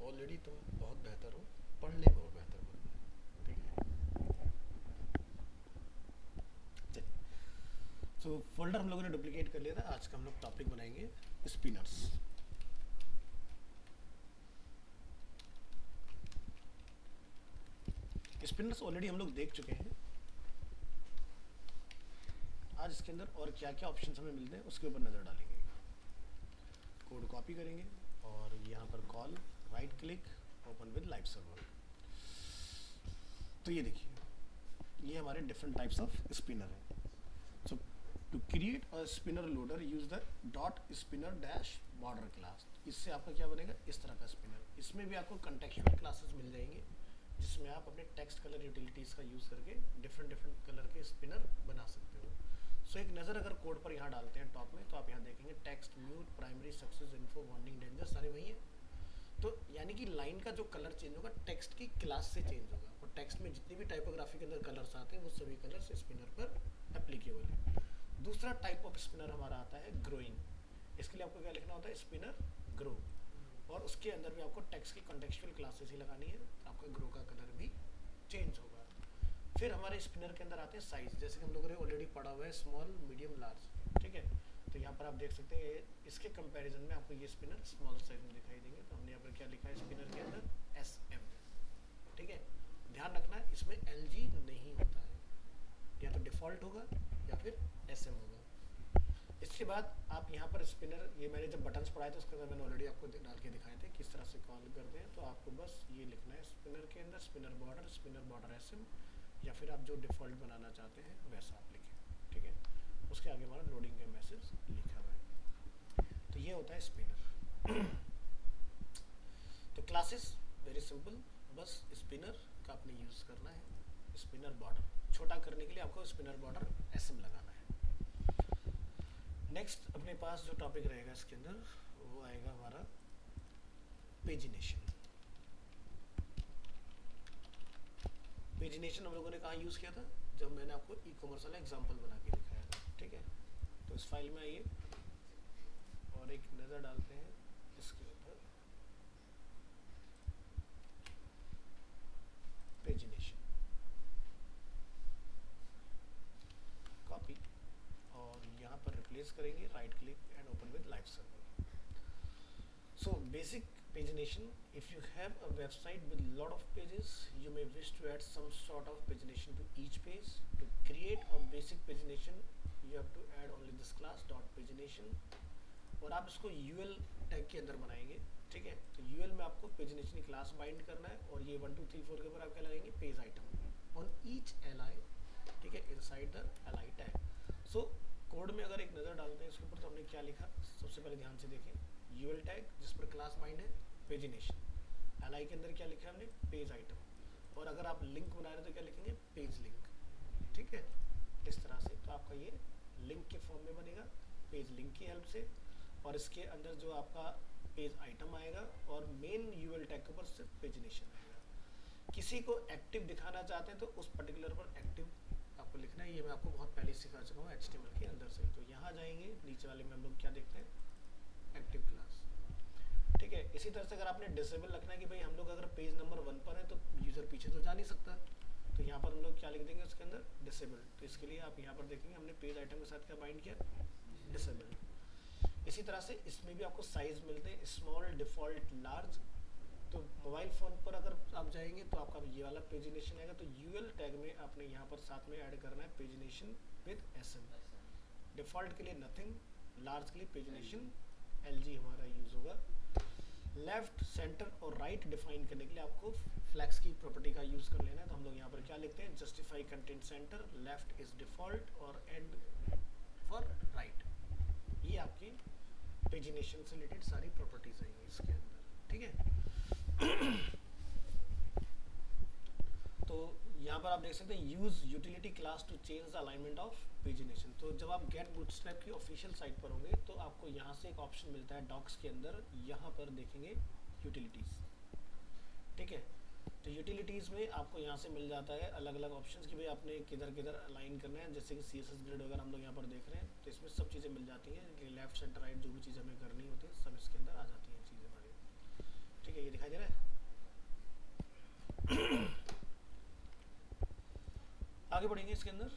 Already तुम बहुत बेहतर हो, पढ़ने में और बेहतर बनना है। ठीक है, चलिए। सो फोल्डर हम लोगों ने डुप्लीकेट कर लिया था। आज का हम लोग टॉपिक बनाएंगे स्पिनर्स। स्पिनर्स ऑलरेडी हम लोग देख चुके हैं। आज इसके अंदर और क्या क्या ऑप्शन हमें मिलते हैं उसके ऊपर नज़र डालेंगे। कोड कॉपी करेंगे और यहाँ पर call, right click, open with live server. तो ये देखिए, ये हमारे डिफरेंट टाइप्स ऑफ स्पिनर हैं। So to create a spinner loader use the dot spinner dash border class. इससे आपका क्या बनेगा, इस तरह का स्पिनर। इसमें भी आपको कंटेक्चुअल क्लासेस मिल जाएंगे जिसमें आप अपने टेक्स्ट कलर यूटिलिटीज़ का यूज़ करके डिफरेंट डिफरेंट कलर के स्पिनर बना सकते हो। सो एक नज़र अगर कोड पर यहाँ डालते हैं टॉप में, तो आप यहाँ देखेंगे text, mute, primary, success, info, warning, danger, सारे वही है। तो यानी कि लाइन का जो कलर चेंज होगा टेक्स्ट की क्लास से चेंज होगा, और टेक्स्ट में जितनी भी टाइपोग्राफी के अंदर कलर्स आते हैं वो सभी कलर्स स्पिनर पर एप्लीकेबल है। दूसरा टाइप ऑफ स्पिनर हमारा आता है ग्रोइंग। इसके लिए आपको क्या लिखना होता है, स्पिनर ग्रो, और उसके अंदर भी आपको टेक्स्ट की कॉन्टेक्चुअल क्लासेस ही लगानी है, आपका ग्रो का कलर भी चेंज होगा। फिर हमारे स्पिनर के अंदर आते हैं साइज, जैसे कि हम लोगों ने ऑलरेडी पढ़ा हुआ है स्मॉल, मीडियम, लार्ज। ठीक है, तो यहाँ पर आप देख सकते हैं इसके कंपैरिजन में आपको ये स्पिनर स्मॉल साइज में दिखाई देंगे। तो हमने यहाँ पर क्या लिखा है स्पिनर के अंदर, SM। ठीक है, ध्यान रखना है इसमें LG नहीं होता है, या तो डिफ़ॉल्ट होगा या फिर SM होगा। इसके बाद आप यहाँ पर स्पिनर, ये मैंने जब बटन्स पढ़ाए थे उसके अंदर मैंने ऑलरेडी आपको डाल के दिखाए थे किस तरह से कॉल करते हैं। तो आपको बस ये लिखना है स्पिनर के अंदर स्पिनर बॉर्डर SM, या फिर आप जो डिफ़ॉल्ट बनाना चाहते हैं वैसा आप लिखें। ठीक है, उसके आगे हमारा लोडिंग का मैसेज लिखा हुआ है। तो ये होता है स्पिनर। तो क्लासेस वेरी सिंपल, बस स्पिनर का आपने यूज़ करना है। स्पिनर बॉर्डर छोटा करने के लिए आपको स्पिनर बॉर्डर SM लगाना है। नेक्स्ट अपने पास जो टॉपिक रहेगा इसके अंदर वो आएगा हमारा पेजिनेशन। पेजिनेशन हम लोगों ने कहाँ यूज़ किया था, जब मैंने आपको ई कॉमर्स वाला एग्जाम्पल बना के दिखाया था। ठीक है, तो इस फाइल में आइए और एक नज़र डालते हैं इसके ऊपर, पेजिनेशन, कॉपी, और यहाँ पर रिप्लेस करेंगे, right click and open with live server. So basic pagination, if you have a website with lot of pages, you may wish to add some sort of pagination to each page. To create a basic pagination, you have to add only this class dot pagination, और आप इसको UL tag के अंदर बनाएंगे। ठीक है, तो UL में आपको पेजिनेशन की क्लास बाइंड करना है, और ये 1 2 3 4 के ऊपर आप क्या लगाएंगे, page item on each LI। ठीक है, inside the LI tag. So code में अगर एक नज़र डालते हैं इसके ऊपर, तो हमने क्या लिखा, सबसे पहले ध्यान से देखें, UL टैग जिस पर क्लास बाइंड है पेजिनेशन, LI के अंदर क्या लिखा है हमने, पेज आइटम, और अगर आप लिंक बना रहे हो तो क्या लिखेंगे, पेज लिंक। ठीक है, इस तरह से तो आपका ये लिंक के फॉर्म में बनेगा पेज लिंक की हेल्प से, और इसके अंदर जो आपका पेज आइटम आएगा और मेन UL टैग के ऊपर सिर्फ पेजिनेशन आएगा। किसी को एक्टिव दिखाना चाहते हैं तो उस पर्टिकुलर पर एक्टिव आपको लिखना है। ये मैं आपको बहुत पहले सिखा चुका हूँ HTML के अंदर से। तो यहाँ जाएंगे, नीचे वाले में हम लोग क्या देखते हैं, एक्टिव क्लास। ठीक है, इसी तरह से अगर आपने डिसेबल रखना है कि भाई हम लोग अगर पेज नंबर 1 पर है तो यूज़र पीछे तो जा नहीं सकता, तो यहाँ पर हम लोग क्या लिख देंगे उसके अंदर, डिसेबल। तो इसके लिए आप यहाँ पर देखेंगे हमने पेज आइटम के साथ क्या बाइंड किया, डिसेबल। इसी तरह से इसमें भी आपको साइज मिलते हैं, स्मॉल, डिफ़ॉल्ट, लार्ज। तो मोबाइल फ़ोन पर अगर आप जाएंगे तो आपका ये वाला पेजिनेशन आएगा, तो UL टैग में आपने यहाँ पर साथ में ऐड करना है पेजिनेशन विद SM। डिफ़ॉल्ट के लिए नथिंग, लार्ज के लिए पेजिनेशन LG हमारा यूज़ होगा। लेफ्ट, सेंटर और राइट डिफाइन करने के लिए आपको फ्लैक्स की प्रॉपर्टी का यूज़ कर लेना है। तो हम लोग यहाँ पर क्या लिखते हैं, justify content centre, left is default और एंड फॉर राइट। ये आपकी पेजिनेशन से रिलेटेड सारी प्रॉपर्टीज आएंगी इसके अंदर। ठीक है, तो यहाँ पर आप देख सकते हैं use utility class to change the alignment of pagination. तो जब आप गेट बूटस्ट्रैप की ऑफिशियल साइट पर होंगे तो आपको यहाँ से एक ऑप्शन मिलता है डॉक्स के अंदर, यहाँ पर देखेंगे यूटिलिटीज़। ठीक है, तो यूटिलिटीज़ में आपको यहाँ से मिल जाता है अलग अलग ऑप्शंस कि भाई आपने किधर किधर अलाइन करना है, जैसे कि CSS ग्रिड वगैरह हम लोग यहाँ पर देख रहे हैं। तो इसमें सब चीज़ें मिल जाती हैं, लेफ्ट सेंटर राइट जो भी चीज़ हमें करनी होती है सब इसके अंदर आ जाती हैं चीज़ें हमारी। ठीक है, ये दिखाई दे रहा है। आगे बढ़ेंगे इसके अंदर।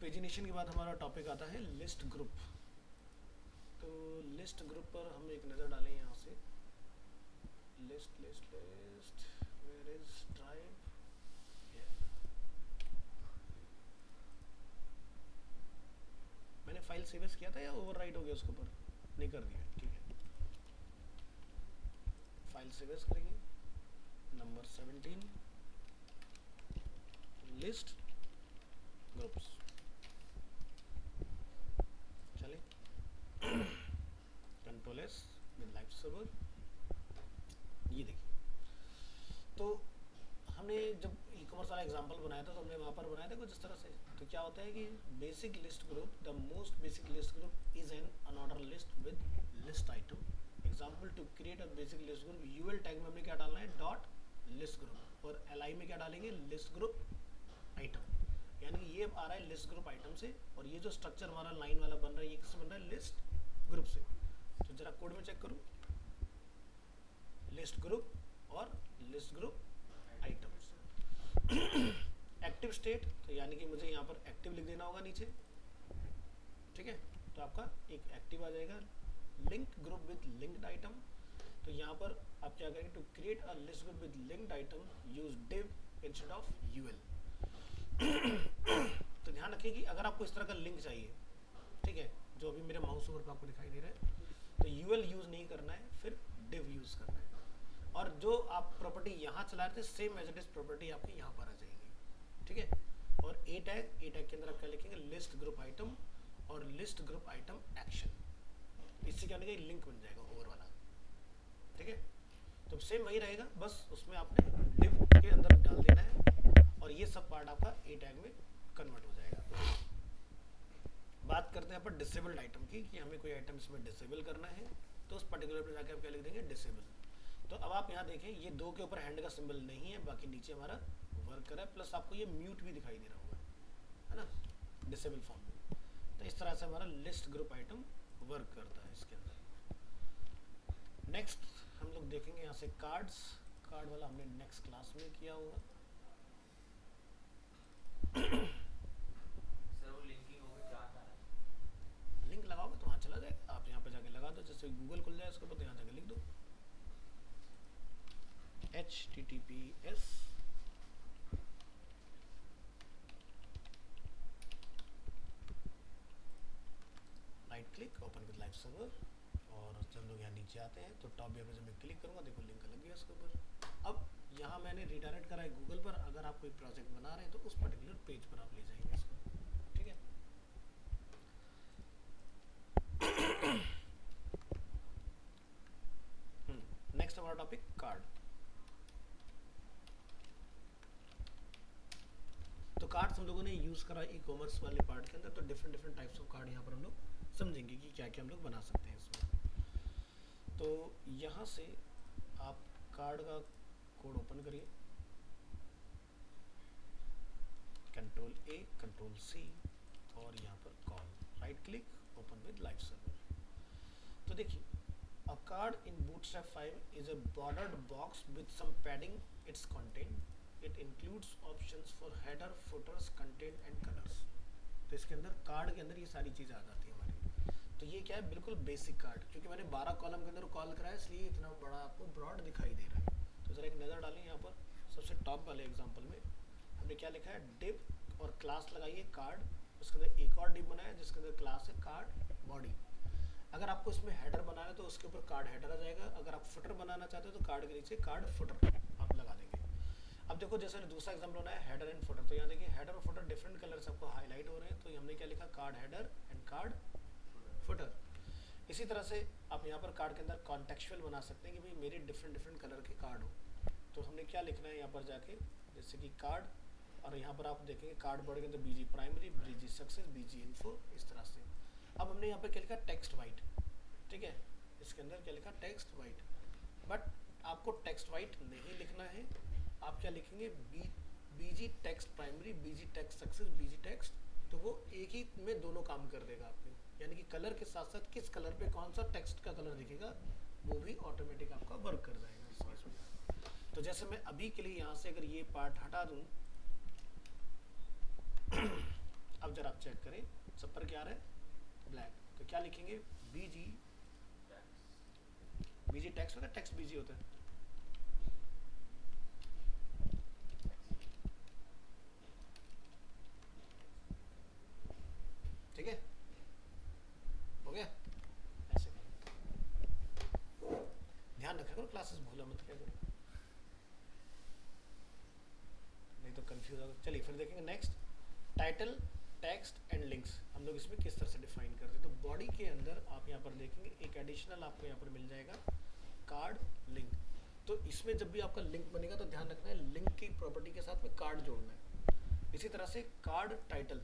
पेजिनेशन के बाद हमारा टॉपिक आता है लिस्ट ग्रुप। तो लिस्ट ग्रुप पर हम एक नज़र डालें यहाँ से। List list list where is drive. मैंने फाइल सेव किया था या ओवरराइट हो गया उसके ऊपर? नहीं कर दिया, ठीक है। फाइल सेव करेंगे, नंबर 17 लिस्ट ग्रुप्स। चले control S with live server. ये देखिए, तो हमने जब ई कॉमर्स वाला एग्जांपल बनाया था तो हमने वहाँ पर बनाया था कुछ इस तरह से। तो क्या होता है कि basic list group, the most basic list group is an unorder list with list item. Example, to create a basic list group UL tag में हमने क्या डालना है, डॉट लिस्ट ग्रुप, और एलआई में क्या डालेंगे, लिस्ट ग्रुप आइटम। यानी कि ये आ रहा है लिस्ट ग्रुप आइटम से, और ये जो स्ट्रक्चर हमारा लाइन वाला बन रहा है ये किससे बन रहा है, लिस्ट ग्रुप से। तो जरा कोड में चेक करूँ, लिस्ट ग्रुप और list group item. Active state, तो यानी कि मुझे यहाँ पर एक्टिव लिख देना होगा नीचे, ठीक है। तो आपका एक एक्टिव आ जाएगा। Link group with linked item, तो यहाँ पर आप क्या करेंगे, to create a list group with linked item use div instead of UL. तो ध्यान रखिए कि अगर आपको इस तरह का लिंक चाहिए, ठीक है, जो अभी मेरे माउस ओवर पर आपको दिखाई दे रहा है, तो यूएल यूज नहीं करना है, फिर डिव यूज करना है। और जो आप प्रॉपर्टी यहाँ चला रहे थे same as it is property आपकी यहाँ पर आ जाएगी, ठीक है। और ए टैग के अंदर आप क्या लिखेंगे, लिस्ट ग्रुप आइटम और लिस्ट ग्रुप आइटम एक्शन। इससे क्या होगा, लिंक बन जाएगा ओवर वाला, ठीक है। तो सेम वही रहेगा, बस उसमें आपने डिव के अंदर डाल देना है और ये सब पार्ट आपका ए टैग में कन्वर्ट हो जाएगा। बात करते हैं अपन डिसेबल्ड आइटम की, कि हमें कोई आइटम इसमें डिसेबल करना है, तो उस पर्टिकुलर पे जाके आप क्या लिख देंगे, डिसेबल। तो अब आप यहाँ देखें, ये दो के ऊपर हैंड का सिंबल नहीं है, बाकी नीचे हमारा वर्कर है, प्लस आपको ये म्यूट भी दिखाई दे रहा होगा, है ना, डिसेबल फॉर्म में। तो इस तरह से हमारा लिस्ट ग्रुप आइटम वर्क करता है इसके अंदर। नेक्स्ट हम लोग देखेंगे यहाँ से कार्ड्स। कार्ड वाला हमने नेक्स्ट क्लास में किया होगा। सर वो लिंकिंग होगा क्या आता है? लिंक लगाओगे तो वहाँ चला जाएगा, आप यहाँ पे जाके लगा दो, जैसे गूगल खुल जाए उसके ऊपर, तो यहाँ जाके लिख दो https right click open with live server. और जब लोग यहाँ नीचे आते हैं तो टॉप पे जब मैं क्लिक करूँगा, देखो लिंक लग गया उसके ऊपर। अब यहाँ मैंने रिडायरेक्ट करा है गूगल पर। अगर आप कोई प्रोजेक्ट बना रहे हैं तो उस पर्टिकुलर पेज पर आप ले जाएंगे इसको, ठीक है। नेक्स्ट हमारा टॉपिक कार्ड। तो कार्ड्स हम लोगों ने यूज करा ई कॉमर्स वाले पार्ट के अंदर, तो different different types of card यहाँ पर हम लोग समझेंगे कि क्या क्या हम लोग बना सकते हैं इसमें। तो यहाँ से आप कार्ड का कोड ओपन करिए, कंट्रोल ए कंट्रोल सी, और यहाँ पर call, right click open with live server. तो देखिए, a card in Bootstrap 5 is a bordered box with some padding its content. It includes options for header, footers, content and colors. तो इसके अंदर card के अंदर ये सारी चीज़ आ जाती है हमारी। तो ये क्या है, बिल्कुल बेसिक कार्ड, क्योंकि मैंने 12 कॉलम के अंदर कॉल कराया इसलिए इतना बड़ा आपको ब्रॉड दिखाई दे रहा है। तो ज़रा एक नज़र डालें यहाँ पर। सबसे टॉप वाले एग्जाम्पल में हमने क्या लिखा है, डिव और क्लास लगाइए कार्ड, उसके अंदर एक और डिव बनाया जिसके अंदर क्लास है कार्ड बॉडी। अगर आपको इसमें हेडर बनाना है तो उसके ऊपर कार्ड हेडर आ जाएगा। अगर आप फुटर बनाना चाहते हो तो कार्ड के नीचे कार्ड फुटर आप लगा देंगे। अब देखो, जैसे दूसरा एग्जाम्पल बनाया हेडर एंड फुटर, तो यहाँ देखिए हेडर और फुटर डिफरेंट कलर से आपको हाईलाइट हो रहे हैं। तो हमने क्या लिखा, card header and card footer. इसी तरह से आप यहाँ पर कार्ड के अंदर कॉन्टेक्चुअल बना सकते हैं कि भाई मेरे डिफरेंट डिफरेंट कलर के कार्ड हो। तो हमने क्या लिखना है यहाँ पर जाके, जैसे कि कार्ड, और यहाँ पर आप देखेंगे कार्ड बॉडी के अंदर बीजी प्राइमरी, बीजी सक्सेस, बीजी इन्फो, इस तरह से। अब हमने यहाँ पे क्या लिखा, टेक्स्ट वाइट, ठीक है। इसके अंदर क्या लिखा, टेक्स्ट वाइट। बट आपको टेक्स्ट वाइट नहीं लिखना है, आप क्या लिखेंगे, बीजी टेक्स्ट प्राइमरी, बीजी टेक्स्ट सक्सेस, बीजी टेक्स्ट। तो वो एक ही में दोनों काम कर देगा आपके, यानी कि कलर के साथ साथ किस कलर पे कौन सा टेक्स्ट का कलर दिखेगा वो भी ऑटोमेटिक आपका वर्क कर जाएगा इस केस में। तो जैसे मैं अभी के लिए यहाँ से अगर ये पार्ट हटा दूँ अब जरा आप चेक करें, सब पर क्या आ रहा है, ब्लैक। तो क्या लिखेंगे, बीजी, बीजी टेक्स्ट होता है, टेक्स्ट बीजी होता है, ठीक है, हो गया। ऐसे ध्यान रखा करो, क्लासेस भूला मत क्या करो, नहीं तो कंफ्यूज होगा। चलिए फिर देखेंगे next, title, text and links हम लोग इसमें किस तरह से डिफाइन करते हैं। तो बॉडी के अंदर आप यहाँ पर देखेंगे एक एडिशनल आपको यहाँ पर मिल जाएगा कार्ड लिंक। तो इसमें जब भी आपका लिंक बनेगा तो ध्यान रखना है लिंक की प्रॉपर्टी के साथ में कार्ड जोड़ना है। इसी तरह से कार्ड टाइटल,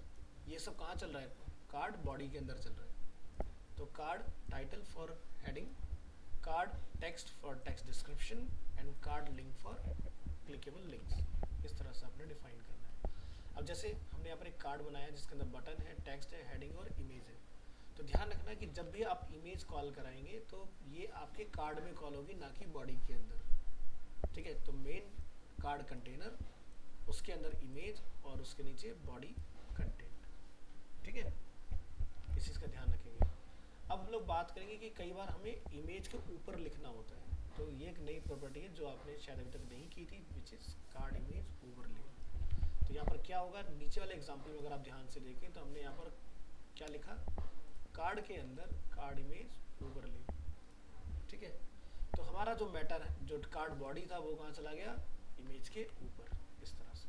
ये सब कहाँ चल रहा है, कार्ड बॉडी के अंदर चल रहा है। तो card title for heading, card text for text description and card link for clickable links. इस तरह से आपने डिफाइन करना है। अब जैसे हमने यहाँ पर एक कार्ड बनाया जिसके अंदर बटन है, टेक्स्ट है, हेडिंग और इमेज है। तो ध्यान रखना कि जब भी आप इमेज कॉल कराएंगे तो ये आपके कार्ड में कॉल होगी, ना कि बॉडी के अंदर, ठीक है। तो मेन कार्ड कंटेनर, उसके अंदर इमेज और उसके नीचे बॉडी कंटेंट, ठीक है। इस चीज़ का ध्यान रखेंगे। अब हम लोग बात करेंगे कि कई बार हमें इमेज के ऊपर लिखना होता है। तो ये एक नई प्रॉपर्टी है जो आपने शायद अभी तक नहीं की थी, which is called image overlay. तो यहाँ पर क्या होगा, नीचे वाले एग्जाम्पल में अगर आप ध्यान से देखें तो हमने यहाँ पर क्या लिखा, कार्ड के अंदर कार्ड इमेज ओवरले, ठीक है। तो हमारा जो मैटर है, जो कार्ड बॉडी था वो कहाँ चला गया, इमेज के ऊपर, इस तरह से,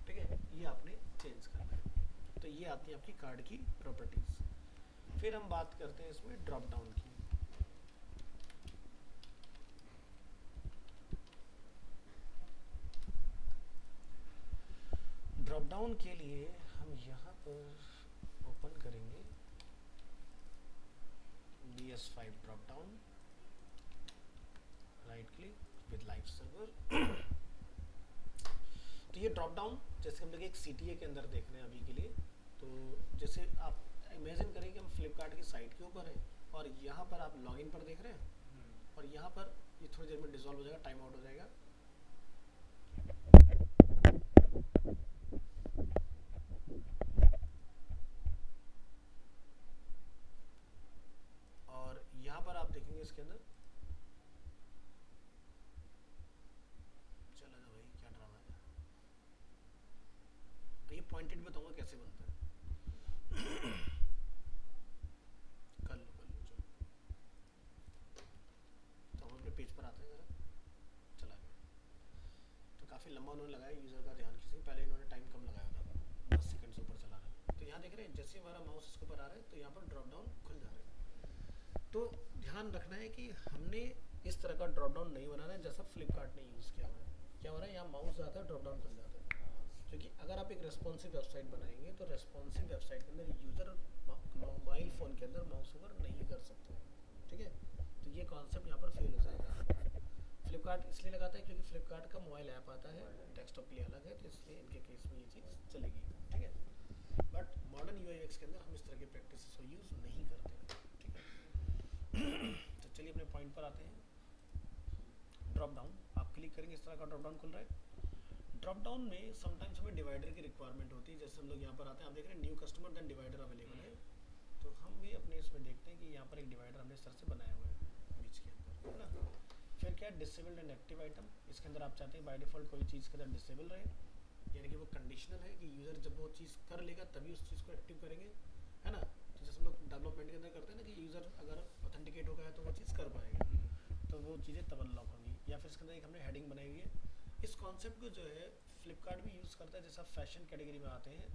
ठीक है। ये आपने चेंज करना है। तो ये आती है आपकी कार्ड की प्रॉपर्टीज। फिर हम बात करते हैं इसमें ड्रॉप डाउन की। ड्रॉप डाउन के लिए हम यहाँ पर ओपन करेंगे BS5 drop down, right click with live server. तो ये ड्रॉप डाउन जैसे हम लोग एक CTA के अंदर देख रहे हैं अभी के लिए। तो जैसे आप इमेजिन करें कि हम फ्लिपकार्ट की साइट के ऊपर हैं और यहाँ पर आप लॉगिन पर देख रहे हैं और यहाँ पर ये थोड़ी देर में डिसॉल्व हो जाएगा, टाइम आउट हो जाएगा। और यहाँ पर आप देखेंगे इसके अंदर, चलो ना भाई क्या ड्रामा है। तो ये पॉइंटेड बताऊंगा कैसे बनता है। कर लो चलो। तो हम अपने पेज पर आते हैं जरा, चला गया। तो काफ़ी लंबा उन्होंने लगाया यूज़र का ध्यान खींचने, पहले इन्होंने टाइम कम लगाया था, 10 सेकंड से ऊपर चला रहा है। तो यहाँ देख रहे हैं जैसे हमारा माउस इसके ऊपर आ रहा है तो यहाँ पर ड्रॉप डाउन खुल जा रहा है। तो ध्यान रखना है कि हमने इस तरह का ड्रॉप डाउन नहीं बनाना है जैसा फ्लिपकार्ट ने यूज़ किया हुआ है। क्या हो रहा है, यहाँ माउस जाता है, ड्रॉप डाउन खुल जाता है। क्योंकि अगर आप एक रेस्पॉन्सिव वेबसाइट बनाएंगे तो रेस्पॉन्सिव वेबसाइट के अंदर यूज़र मोबाइल फ़ोन के अंदर माउस ओवर नहीं कर सकते, ठीक है। तो ये कॉन्सेप्ट यहाँ पर फेल हो जाएगा। फ्लिपकार्ट इसलिए लगाता है क्योंकि फ्लिपकार्ट का मोबाइल ऐप आता है, डेस्कटॉप के लिए अलग है, तो इसलिए इनके केस में ये चीज़ चलेगी, ठीक है। बट मॉडर्न UI/UX के अंदर हम इस तरह के प्रैक्टिस को यूज़ नहीं करते, ठीक है। तो चलिए अपने पॉइंट पर आते हैं। ड्रॉप डाउन आप क्लिक करेंगे, इस तरह का ड्रॉप डाउन खुल रहा है। ड्रॉप डाउन में समटाइम्स हमें डिवाइडर की रिक्वायरमेंट होती है। जैसे हम लोग यहाँ पर आते हैं, आप देख रहे हैं new customer then divider available है। तो हम भी अपने इसमें देखते हैं कि यहाँ पर एक डिवाइडर हमने इस तरह से बनाया हुआ है बीच के अंदर, है ना। फिर क्या है, डिसेबल्ड एंड एक्टिव आइटम। इसके अंदर आप चाहते हैं बाय डिफॉल्ट कोई चीज़ के अंदर डिसेबल रहे, यानी कि वो कंडीशनल है कि यूज़र जब वो चीज़ कर लेगा तभी उस चीज़ को एक्टिव करेंगे, है ना। तो जैसे हम लोग डेवलपमेंट के अंदर करते हैं ना कि यूज़र अगर ऑथेंटिकेट हो गया है तो वो चीज़ कर पाएगा, तो वो चीज़ें तब अनलॉक होंगी। या फिर इसके अंदर एक हमने हेडिंग बनाई हुई है। इस कॉन्सेप्ट को जो है फ्लिपकार्ट भी यूज़ करता है। जैसे आप फैशन कैटेगरी में आते हैं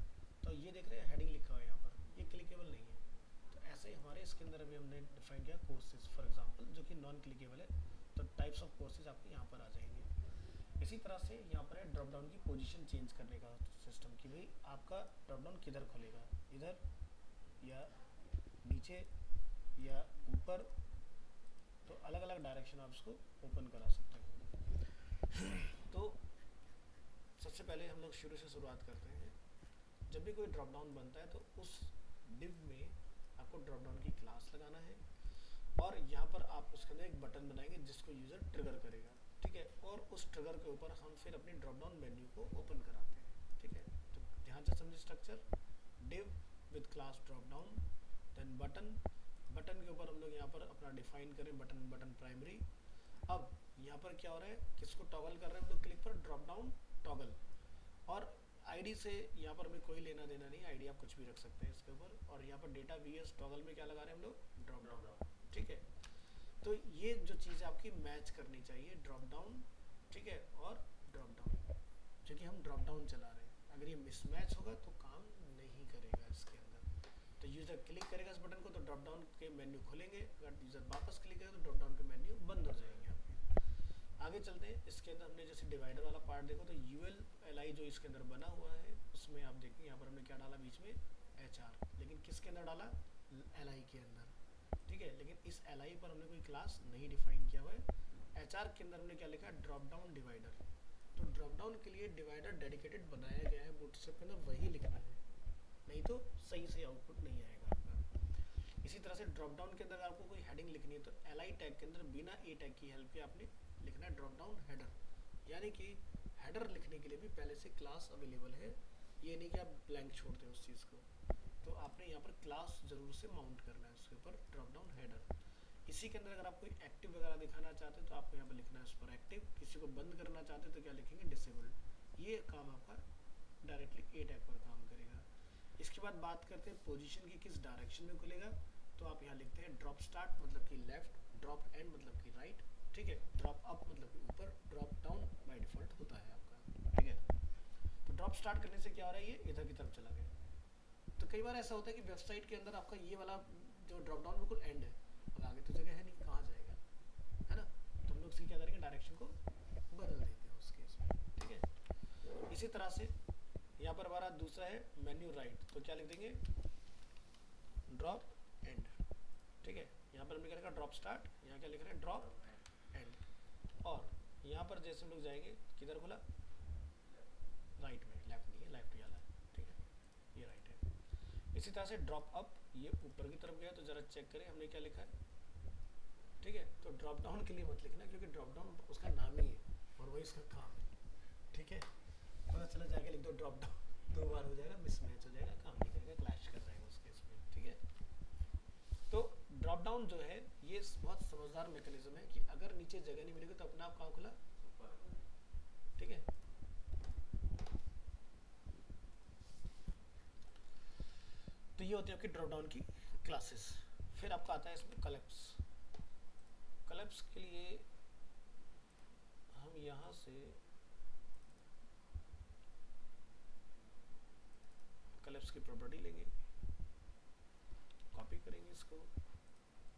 तो ये देख रहे हैं हेडिंग लिखा हुआ है यहाँ पर, ये क्लिकेबल नहीं है। तो ऐसे ही हमारे इसके अंदर अभी हमने डिफाइन किया कोर्सेज फॉर एग्जांपल, जो कि नॉन क्लिकेबल है। तो टाइप्स ऑफ कोर्सेज आपके यहाँ पर आ जाएंगे। इसी तरह से यहाँ पर है ड्रॉप डाउन की पोजीशन चेंज करने का सिस्टम, कि भाई आपका ड्रॉप डाउन किधर खुलेगा, इधर या नीचे या ऊपर। तो अलग अलग डायरेक्शन आप इसको ओपन करा सकते हैं। तो सबसे पहले हम लोग शुरू से शुरुआत करते हैं। जब भी कोई ड्रॉप डाउन बनता है तो उस डिव में आपको ड्रॉप डाउन की क्लास लगाना है और यहाँ पर आप उसके अंदर एक बटन बनाएंगे जिसको यूज़र ट्रिगर करेगा, ठीक है। और उस ट्रिगर के ऊपर हम फिर अपनी ड्रॉप डाउन मेन्यू को ओपन कराते हैं, ठीक है। तो ध्यान ध्यान से समझे structure. Div with class drop down, then button, button के ऊपर हम लोग यहाँ पर अपना डिफाइन करें बटन, बटन प्राइमरी। अब यहाँ पर क्या हो रहा है, किसको टॉगल कर रहे हैं हम लोग, क्लिक पर ड्रॉप डाउन टॉगल, और आईडी से यहाँ पर हमें कोई लेना देना नहीं, आईडी आप कुछ भी रख सकते हैं इसके ऊपर। और यहाँ पर डेटा वीएस टॉगल में क्या लगा रहे हैं हम लोग, ड्रॉप डाउन, ठीक है। तो ये जो चीज़ आपकी मैच करनी चाहिए, ड्रॉप डाउन, ठीक है, और ड्रॉप डाउन, क्योंकि हम ड्रॉप डाउन चला रहे हैं। अगर ये मिसमैच होगा तो काम नहीं करेगा इसके अंदर। तो यूज़र क्लिक करेगा इस बटन को तो ड्रॉप डाउन के मेन्यू खुलेंगे, अगर यूज़र वापस क्लिक करेगा तो ड्रॉप डाउन के मेन्यू बंद हो जाएंगे आपके। आगे चलते हैं, इसके अंदर हमने जैसे डिवाइडर वाला पार्ट देखो तो यूएल एल आई जो इसके अंदर बना हुआ है उसमें आप देखेंगे यहाँ पर हमने क्या डाला बीच में, एच आर, लेकिन किसके अंदर डाला, एल आई के अंदर, ठीक है। लेकिन इस एल आई पर हमने कोई क्लास नहीं डिफाइन किया हुआ है। एच आर के अंदर हमने क्या लिखा है, ड्रॉप डाउन डिवाइडर। तो ड्रॉप डाउन के लिए डिवाइडर डेडिकेटेड बनाया गया है बूटस्ट्रैप के अंदर, वही लिखना है, नहीं तो सही से आउटपुट नहीं आएगा आपका। इसी तरह से ड्रॉप डाउन के अंदर आपको कोई हेडिंग लिखनी है तो एल आई टैग के अंदर बिना ए टैग की हेल्प के आपने लिखना है ड्रॉप डाउन हेडर, यानी कि हेडर लिखने के लिए भी पहले से क्लास अवेलेबल है, ये नहीं कि आप ब्लैंक छोड़ दें उस चीज़ को। तो आपने यहाँ पर क्लास जरूर से माउंट करना है उसके ऊपर, ड्रॉप डाउन हेडर। इसी के अंदर अगर आप कोई एक्टिव वगैरह दिखाना चाहते हैं तो आपको यहाँ पर लिखना है उस पर एक्टिव, किसी को बंद करना चाहते हैं तो क्या लिखेंगे, डिसेबल्ड। ये काम आपका डायरेक्टली ए टैग पर काम करेगा। इसके बाद बात करते हैं पोजीशन की किस डायरेक्शन में खुलेगा, तो आप यहाँ लिखते हैं ड्रॉप स्टार्ट मतलब कि लेफ्ट, ड्रॉप एंड मतलब कि राइट, ठीक है, ड्रॉप अप मतलब कि ऊपर, ड्रॉप डाउन बाय डिफॉल्ट होता है आपका, ठीक है। तो ड्रॉप स्टार्ट करने से क्या हो रहा है, ये इधर की तरफ चला गया। तो कई बार ऐसा होता है कि वेबसाइट के अंदर आपका ये वाला जो ड्रॉप डाउन बिल्कुल एंड है, अब आगे तो जगह है नहीं, कहाँ जाएगा, है ना। तो हम लोग इसकी क्या करेंगे, डायरेक्शन को बदल देते हैं उस केस में, ठीक है। इसी तरह से यहाँ पर हमारा दूसरा है मेन्यू राइट, तो क्या लिख देंगे, ड्रॉप एंड, ठीक है। यहाँ पर हमने क्या लिखा, ड्रॉप स्टार्ट, यहाँ क्या लिख रहे हैं, ड्रॉप एंड। और यहाँ पर जैसे हम लोग जाएंगे, किधर खुला, राइट में, लेफ्ट नहीं है, लेफ्ट ही वाला है, ठीक है, ये राइट है। इसी तरह से ड्रॉप अप, ये ऊपर की तरफ गया, तो जरा चेक करें हमने क्या लिखा है, ठीक है। तो ड्रॉप डाउन के लिए मत लिखना, क्योंकि ड्रॉप डाउन उसका नाम ही है और वही उसका काम है, ठीक है। पता चला जाके लिख दो ड्रॉप डाउन, दो बार हो जाएगा, मिसमैच हो जाएगा, काम नहीं करेगा, क्लैश कर जाएगा उस केस में, ठीक है। तो ड्रॉप डाउन जो है ये बहुत समझदार मैकेनिज्म है कि अगर नीचे जगह नहीं मिलेगी तो अपने आप कहाँ खुला, ठीक है। तो ये होती है आपकी ड्रॉप डाउन की क्लासेस। फिर आपका आता है इसमें कलेप्स। कलेप्स के लिए हम यहाँ से कलेप्स की प्रॉपर्टी लेंगे, कॉपी करेंगे इसको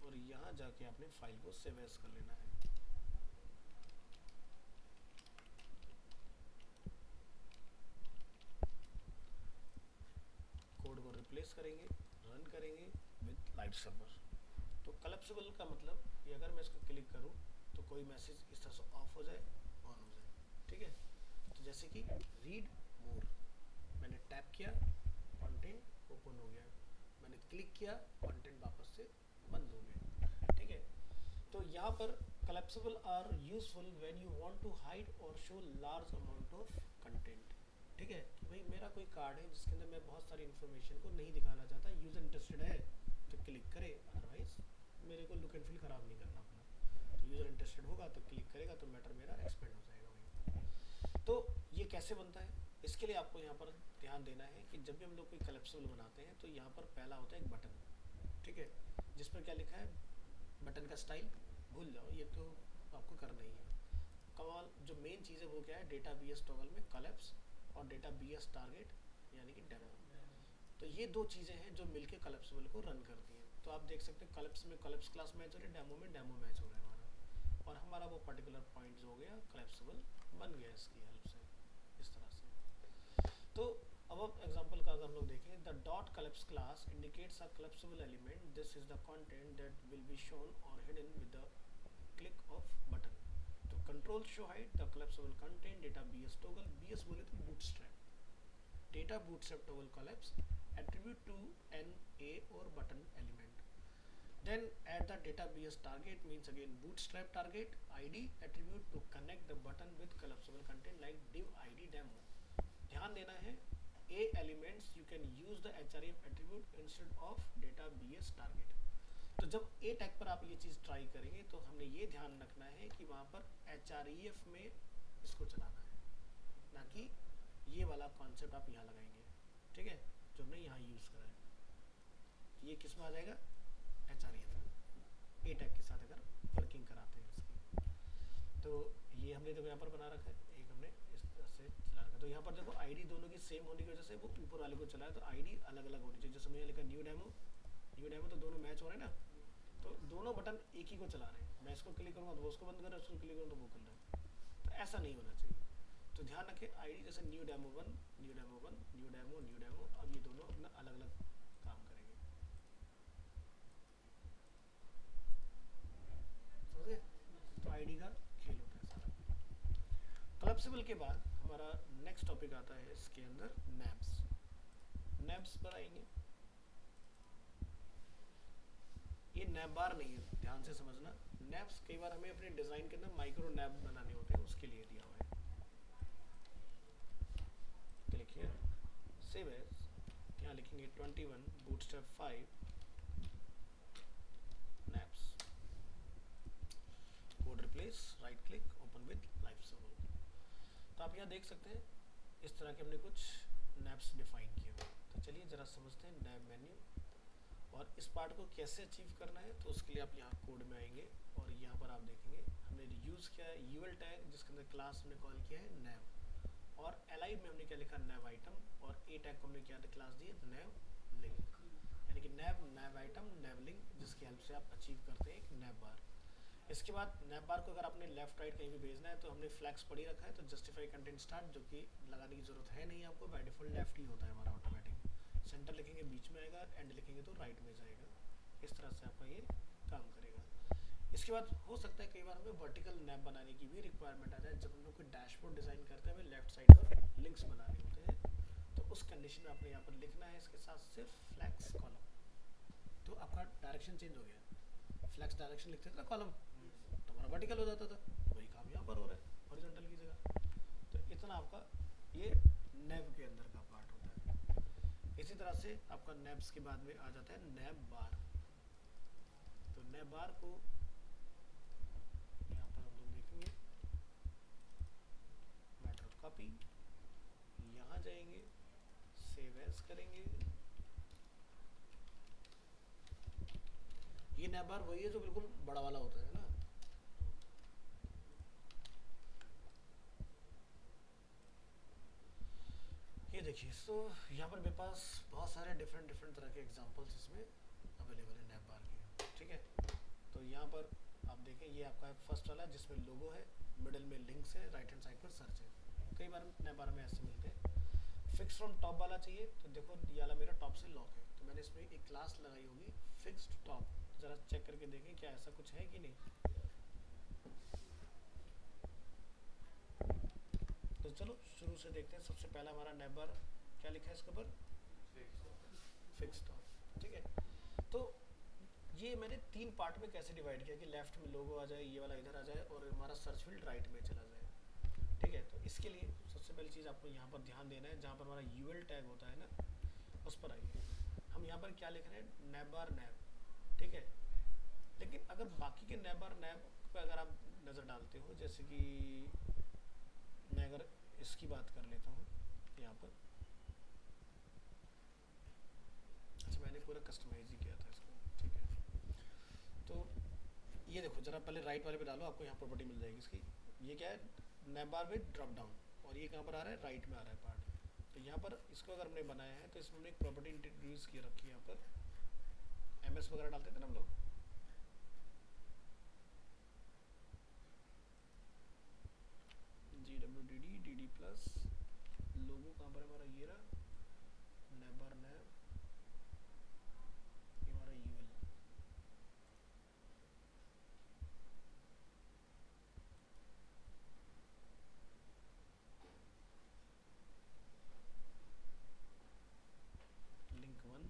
और यहाँ जाके आपने फाइल को सेव एज कर लेना है। कोड को रिप्लेस करेंगे, रन करेंगे विद लाइव सर्वर। तो कलेप्सिबल का मतलब कि अगर मैं इसको क्लिक करूँ तो कोई मैसेज इस तरह से ऑफ हो जाए, ऑन हो जाए, ठीक है। तो जैसे कि रीड मोर, मैंने टैप किया, कंटेंट ओपन हो गया, मैंने क्लिक किया, कंटेंट वापस से बंद हो गया, ठीक है। तो यहाँ पर collapsible are useful when you want to hide और show large amount of content, ठीक है। कि भाई मेरा कोई कार्ड है जिसके अंदर मैं बहुत सारी इन्फॉर्मेशन को नहीं दिखाना चाहता, यूजर इंटरेस्टेड है तो क्लिक करे, अदरवाइज मेरे को लुक एंड फील ख़राब नहीं करना अपना। तो यूज़र इंटरेस्टेड होगा तो क्लिक करेगा तो मैटर मेरा एक्सपेंड हो जाएगा वहीं। तो ये कैसे बनता है, इसके लिए आपको यहाँ पर ध्यान देना है कि जब भी हम लोग कोई कलेप्सिबल बनाते हैं तो यहाँ पर पहला होता है एक बटन, ठीक है, जिस पर क्या लिखा है, बटन का स्टाइल भूल जाओ, ये तो आपको करना ही है। कमाल जो मेन चीज़ है वो क्या है, डेटा बी एस टॉगल में कलेप्स और डेटा बी एस टारगेट यानी कि डेमो। तो ये दो चीज़ें हैं जो मिलके कलेप्सिबल को रन करती हैं। तो आप देख सकते हैं कलेप्स में कलेप्स क्लास मैच हो रही है, डेमो में डेमो मैच हो रहा है हमारा, और हमारा वो पर्टिकुलर पॉइंट हो गया कलेप्सिबल बन गया इसकी हेल्प से, इस तरह से। तो अब एग्जांपल का अगर हम लोग देखें, the dot collapse class indicates a collapsible element, this is the content that will be shown और hidden with the click of button. तो control show hide the collapsible content data BS toggle, BS बोले तो bootstrap, data bootstrap toggle collapse attribute to an a or button element. Then add the data bs target, means again bootstrap target id attribute to connect the button with collapsible content like div id demo. ध्यान देना है A elements you can use the href attribute instead of data bs target. तो जब ए tag पर आप ये चीज़ try करेंगे तो हमने ये ध्यान रखना है कि वहाँ पर href में इसको चलाना है, ना कि ये वाला कॉन्सेप्ट आप यहाँ लगाएंगे, ठीक है, जो हमने यहाँ यूज़ करा है। ये किस में आ जाएगा, href ए टैग के साथ अगर वर्किंग कराते हैं इसकी। तो ये हमने देखो यहाँ पर बना रखा है, एक हमने इस तरह से चला रखा है। तो यहाँ पर देखो आईडी दोनों की सेम होने की वजह से वो ऊपर वाले को चला है, तो आईडी अलग अलग होनी चाहिए। जैसे मैंने लिखा न्यू डेमो तो दोनों मैच हो रहे हैं ना, तो दोनों बटन एक ही को चला रहे हैं। मैं इसको क्लिक करूँगा तो वो उसको बंद कर रहा है, उसको क्लिक करूँगा तो वो कर रहा है। तो ऐसा नहीं होना चाहिए। तो ध्यान रखें आईडी जैसे new demo 1 new demo 1 new demo, अब ये दोनों अपना अलग अलग काम करेंगे, समझ गए। तो आईडी का खेल होता है सारा। कोलैप्सिबल के बाद हमारा नेक्स्ट टॉपिक आता है इसके अंदर नैब्स पर आएंगे। ये नैब बार नहीं है, ध्यान से समझना। नैब्स कई बार हमें अपने डिजाइन के अंदर माइक्रो नैब बनाने होते हैं, उसके लिए दिया हुआ है। क्लिक हियर, सेव एज, यहाँ लिखेंगे 21 bootstrap 5 navs, code replace, right click, open with live server. तो आप यहाँ देख सकते हैं इस तरह के हमने कुछ नैब्स डिफाइन किए हुए। तो चलिए जरा समझते हैं नैब मेन्यू और इस पार्ट को कैसे अचीव करना है। तो उसके लिए आप यहाँ कोड में आएंगे और यहाँ पर आप देखेंगे हमने यूज़ किया है यूएल टैग, जिसके अंदर क्लास हमने कॉल किया है नैब, और एलाइव में हमने क्या लिखा नैब आइटम, और ए टैग को हमने क्या क्लास दी नैब लिंक, यानी कि नैब आइटम नैब लिंक, जिसकी हेल्प से आप अचीव करते हैं एक नैब बार। इसके बाद नैब बार को अगर आपने लेफ्ट राइट कहीं भी भेजना है तो हमने फ्लैक्स पढ़ी रखा है, तो जस्टिफाई कंटेंट स्टार्ट, जो कि लगाने की जरूरत है नहीं आपको, बाय डिफॉल्ट लेफ्ट ही होता है हमारा ऑटोमेटिक। सेंटर लिखेंगे बीच में आएगा, एंड लिखेंगे तो राइट में जाएगा। इस तरह से आपका ये काम करेगा। इसके बाद हो सकता है कई बार हमें वर्टिकल नैब बनाने की भी रिक्वायरमेंट आ जाए, जब हम लोग कोई डैशबोर्ड डिजाइन करते हैं हमें लेफ्ट साइड पर लिंक्स बनाने होते हैं, तो उस कंडीशन में आपने यहाँ पर लिखना है इसके साथ सिर्फ फ्लैक्स कॉलम। तो आपका डायरेक्शन चेंज हो गया, फ्लैक्स डायरेक्शन लिखते थे ना कॉलम, तो हमारा वर्टिकल हो जाता था, वही काम यहाँ पर हो रहा है हॉरिजॉन्टल की जगह। तो इतना आपका ये नैब के अंदर का पार्ट होता है। इसी तरह से आपका नैब्स के बाद में आ जाता है नैब बार। तो नैब बार को यहाँ पर हम लोग देखेंगे, मैटर ऑफ कॉपी, यहाँ जाएंगे, सेव एज करेंगे। ये नैब बार वही है जो बिल्कुल बड़ा वाला होता है ना, ये देखिए। सो यहाँ पर मेरे पास बहुत सारे डिफरेंट तरह के एग्जांपल्स इसमें अवेलेबल है नैब बार के, ठीक है। तो यहाँ पर आप देखें ये आपका फर्स्ट वाला है जिसमें लोगो है, मिडिल में लिंक्स है, राइट हैंड साइड पर सर्च है। कई बार नैब बार में ऐसे मिलते हैं। फिक्स फ्रॉम टॉप वाला चाहिए, तो देखो ये वाला मेरा टॉप से लॉक है, तो मैंने इसमें एक क्लास लगाई होगी फिक्स्ड टॉप। जरा चेक करके देखें क्या ऐसा कुछ है कि नहीं। तो चलो शुरू से देखते हैं। सबसे पहला हमारा नैब बार क्या लिखा है इसके ऊपर, फिक्स टॉप, ठीक है। तो ये मैंने 3 पार्ट में कैसे डिवाइड किया कि लेफ्ट में लोगो आ जाए, ये वाला इधर आ जाए, और हमारा सर्च फील्ड राइट में चला जाए, ठीक है। तो इसके लिए सबसे पहली चीज़ आपको यहाँ पर ध्यान देना है, जहाँ पर हमारा यूएल टैग होता है ना, उस पर आइए। हम यहाँ पर क्या लिख रहे हैं, नैब बार नैब, ठीक है। लेकिन अगर बाकी के नैब बार नैब पर अगर आप नज़र डालते हो, जैसे कि मैं अगर इसकी बात कर लेता हूँ यहाँ पर, अच्छा मैंने पूरा कस्टमाइज ही किया था इसको, ठीक है। तो ये देखो जरा पहले राइट वाले पे डालो, आपको यहाँ प्रॉपर्टी मिल जाएगी इसकी। ये क्या है, नैब बार विद ड्रॉप डाउन, और ये कहाँ पर आ रहा है, राइट में आ रहा है पार्ट। तो यहाँ पर इसको अगर हमने बनाया है तो इसमें हमने एक प्रॉपर्टी इंट्रोड्यूस की रखी है। यहाँ पर एमएस वगैरह डालते थे ना हम लोग, GWDD DD प्लस लोगो कहाँ पर हमारा, ये रहा नैब बार नैब, ये हमारा यूएल। लिंक 1,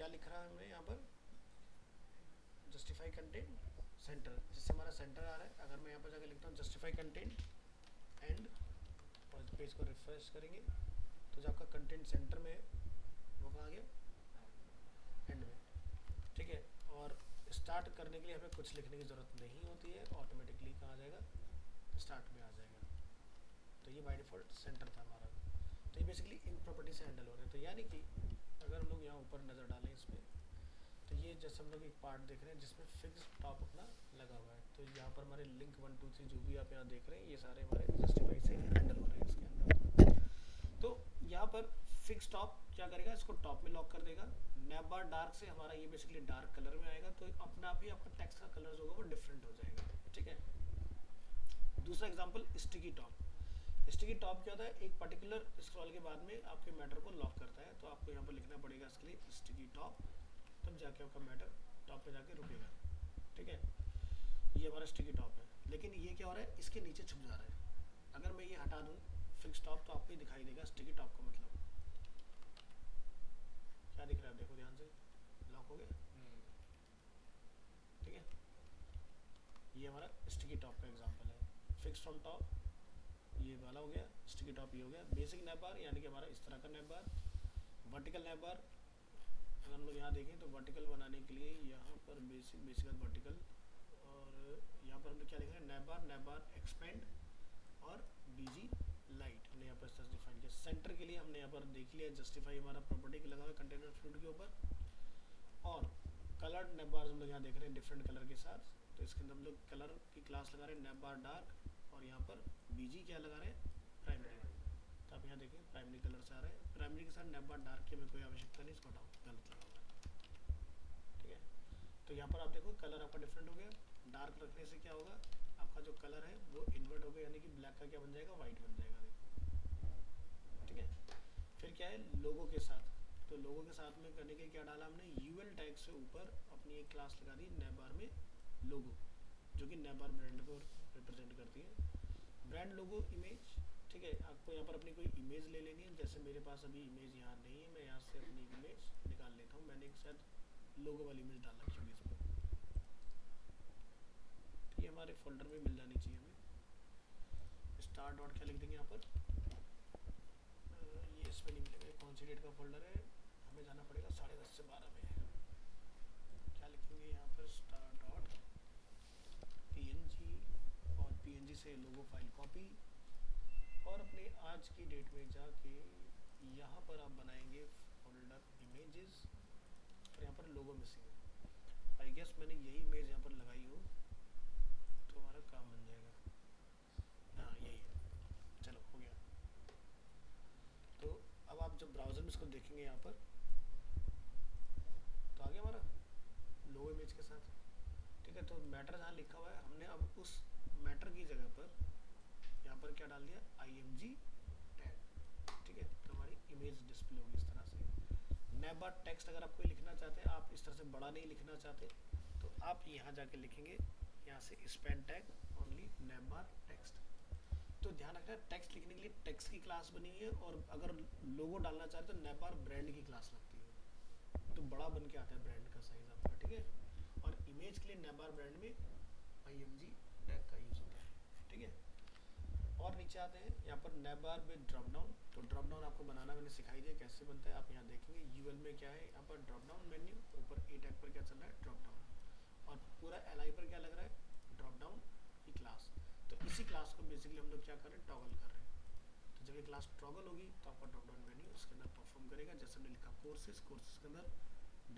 लिख रहा है हमने यहाँ पर, जस्टिफाई कंटेंट सेंटर, जिससे हमारा सेंटर आ रहा है। अगर मैं यहाँ पर जाकर लिखता हूँ जस्टिफाई कंटेंट एंड, और इस पेज को रिफ्रेश करेंगे तो जो आपका कंटेंट सेंटर में है वो कहाँ गया, एंड में, ठीक है। और स्टार्ट करने के लिए हमें कुछ लिखने की ज़रूरत नहीं होती है, ऑटोमेटिकली कहाँ आ जाएगा, स्टार्ट में आ जाएगा। तो ये बाय डिफ़ॉल्ट सेंटर था हमारा। तो ये बेसिकली इन प्रॉपर्टी से हैंडल हो रहे हैं। तो यानी कि अगर हम लोग यहाँ ऊपर नज़र डालें इसमें, तो ये जैसे हम लोग एक पार्ट देख रहे हैं जिसमें फिक्स टॉप अपना लगा हुआ है। तो यहाँ पर हमारे लिंक 1 2 3 जो भी आप यहाँ देख रहे हैं, ये सारे हमारे जस्टिफाई से हैंडल हो रहे हैं इसके अंदर। तो यहाँ पर फिक्स टॉप क्या करेगा, इसको टॉप में लॉक कर देगा। नैप बार डार्क से हमारा ये बेसिकली डार्क कलर में आएगा, तो अपना आप ही आपका टेक्स्ट का कलर जो होगा वो डिफरेंट हो जाएगा, ठीक है। दूसरा example sticky top. Sticky top क्या होता है, एक पर्टिकुलर स्क्रॉल के बाद में आपके मैटर को लॉक करता है। तो आपको यहाँ पर लिखना पड़ेगा इसके लिए स्टिकी टॉप, तब जाके आपका मैटर टॉप पे जाके रुकेगा, ठीक है। ये हमारा स्टिकी टॉप है, लेकिन ये क्या हो रहा है, इसके नीचे छुप जा रहा है। अगर मैं ये हटा दूँ फिक्स टॉप, तो आपको दिखाई देगा स्टिकी टॉप का मतलब क्या दिख रहा है, देखो ध्यान से, लॉक हो गया, ठीक है। ये हमारा स्टिकी टॉप का एग्जांपल है। फिक्स फ्रॉम टॉप ये वाला हो गया, स्टिकी टॉप ये हो गया। बेसिक नैप बार यानी कि हमारा इस तरह का नैप बार। वर्टिकल नैप बार अगर हम लोग यहाँ देखें तो वर्टिकल बनाने के लिए यहाँ पर बेसिक वर्टिकल, और यहाँ पर हमने क्या लिखा है, नैप बार एक्सपेंड और बीजी लाइट हमने यहाँ पर डिफाइन किया। सेंटर के लिए हमने यहाँ पर देख लिया जस्टिफाई हमारा प्रॉपर्टी लगा हुआ है कंटेनर फ्लूइड के ऊपर। और कलर्ड नैप बार हम लोग यहाँ देख रहे हैं डिफरेंट कलर के साथ। तो इसके अंदर हम लोग कलर की क्लास लगा रहे हैं नैप बार डार्क, और यहाँ पर बीजी क्या लगा रहे हैं, प्राइमरी। तो आप यहाँ देखिए प्राइमरी कलर से आ रहा है, प्राइमरी के साथ नैप बार डार्क की हमें कोई आवश्यकता नहीं, इसको हटाओ, गलत लगा हुआ है, ठीक है। तो यहाँ पर आप देखो कलर आपका डिफरेंट हो गया। डार्क रखने से क्या होगा, आपका जो कलर है वो इन्वर्ट हो गया, यानी कि ब्लैक का क्या बन जाएगा, वाइट बन जाएगा, देखो, ठीक है। फिर क्या है, लोगो के साथ। तो लोगो के साथ में करने के लिए क्या डाला हमने, यूएल टैग से ऊपर अपनी एक क्लास लगा दी नैप बार में लोगो, जो कि नैप बार ब्रांड को रिप्रेजेंट करती है। ब्रांड लोगो इमेज, ठीक है। आपको यहाँ पर अपनी कोई इमेज ले लेनी है, जैसे मेरे पास अभी इमेज यहाँ नहीं है, मैं यहाँ से अपनी इमेज निकाल लेता हूँ। मैंने एक शायद लोगो वाली इमेज डाल रखी होगी इसमें, तो ये हमारे फोल्डर में मिल जानी चाहिए हमें। स्टार डॉट क्या लिख देंगे यहाँ पर, ये इसमें नहीं मिलेगा, कौन सी डेट का फोल्डर है, हमें जाना पड़ेगा 10:30 से 12 में। क्या लिखेंगे यहाँ पर, स्टार डॉट पीएनजी, और पीएनजी से लोगो फाइल कॉपी, और अपने आज की डेट में जाके यहाँ पर आप बनाएंगे फोल्डर इमेजेस, और यहाँ पर लोगो मिसिंग है। आई गेस मैंने यही इमेज यहाँ पर लगाई हो तो हमारा काम बन जाएगा। हाँ यही है, चलो हो गया। तो अब आप जब ब्राउज़र में इसको देखेंगे यहाँ पर, तो आ गया हमारा लोगो इमेज के साथ, ठीक है। तो मैटर जहाँ लिखा हुआ है, हमने अब उस मैटर की जगह पर यहाँ पर क्या डाल दिया, IMG टैग, ठीक है। तो हमारी इमेज डिस्प्ले होगी इस तरह से। नैप बार टेक्स्ट अगर आप कोई लिखना चाहते हैं, आप इस तरह से बड़ा नहीं लिखना चाहते, तो आप यहाँ जाके लिखेंगे, यहाँ से स्पेन टैग ओनली नैप बार टेक्स्ट। तो ध्यान रखना, टेक्स्ट लिखने के लिए टेक्स्ट की क्लास बनी हुई है, और अगर लोगो डालना चाहते तो नैप बार ब्रांड की क्लास लगती है, तो बड़ा बन के आता है ब्रांड का साइज आपका, ठीक है। और इमेज के लिए नैप बार ब्रांड में IMG टैग का यूज़ होता है, ठीक है। और नीचे आते हैं यहाँ पर nap bar with drop down. तो ड्रॉप डाउन आपको बनाना मैंने सिखाई दिया कैसे बनता है। आप यहाँ देखेंगे यूएल में क्या है, यहाँ पर ड्रॉप डाउन मेन्यू, ऊपर ए टैग पर क्या चल रहा है, ड्रॉप डाउन, और पूरा LI पर क्या लग रहा है, ड्रॉप डाउन की क्लास। तो इसी क्लास को बेसिकली हम लोग क्या कर रहे हैं, टॉगल कर रहे हैं। तो जब ये क्लास टॉगल होगी तो आपका ड्रॉप डाउन मेन्यू उसके अंदर परफॉर्म करेगा, जैसे हमने लिखा कोर्सेज के अंदर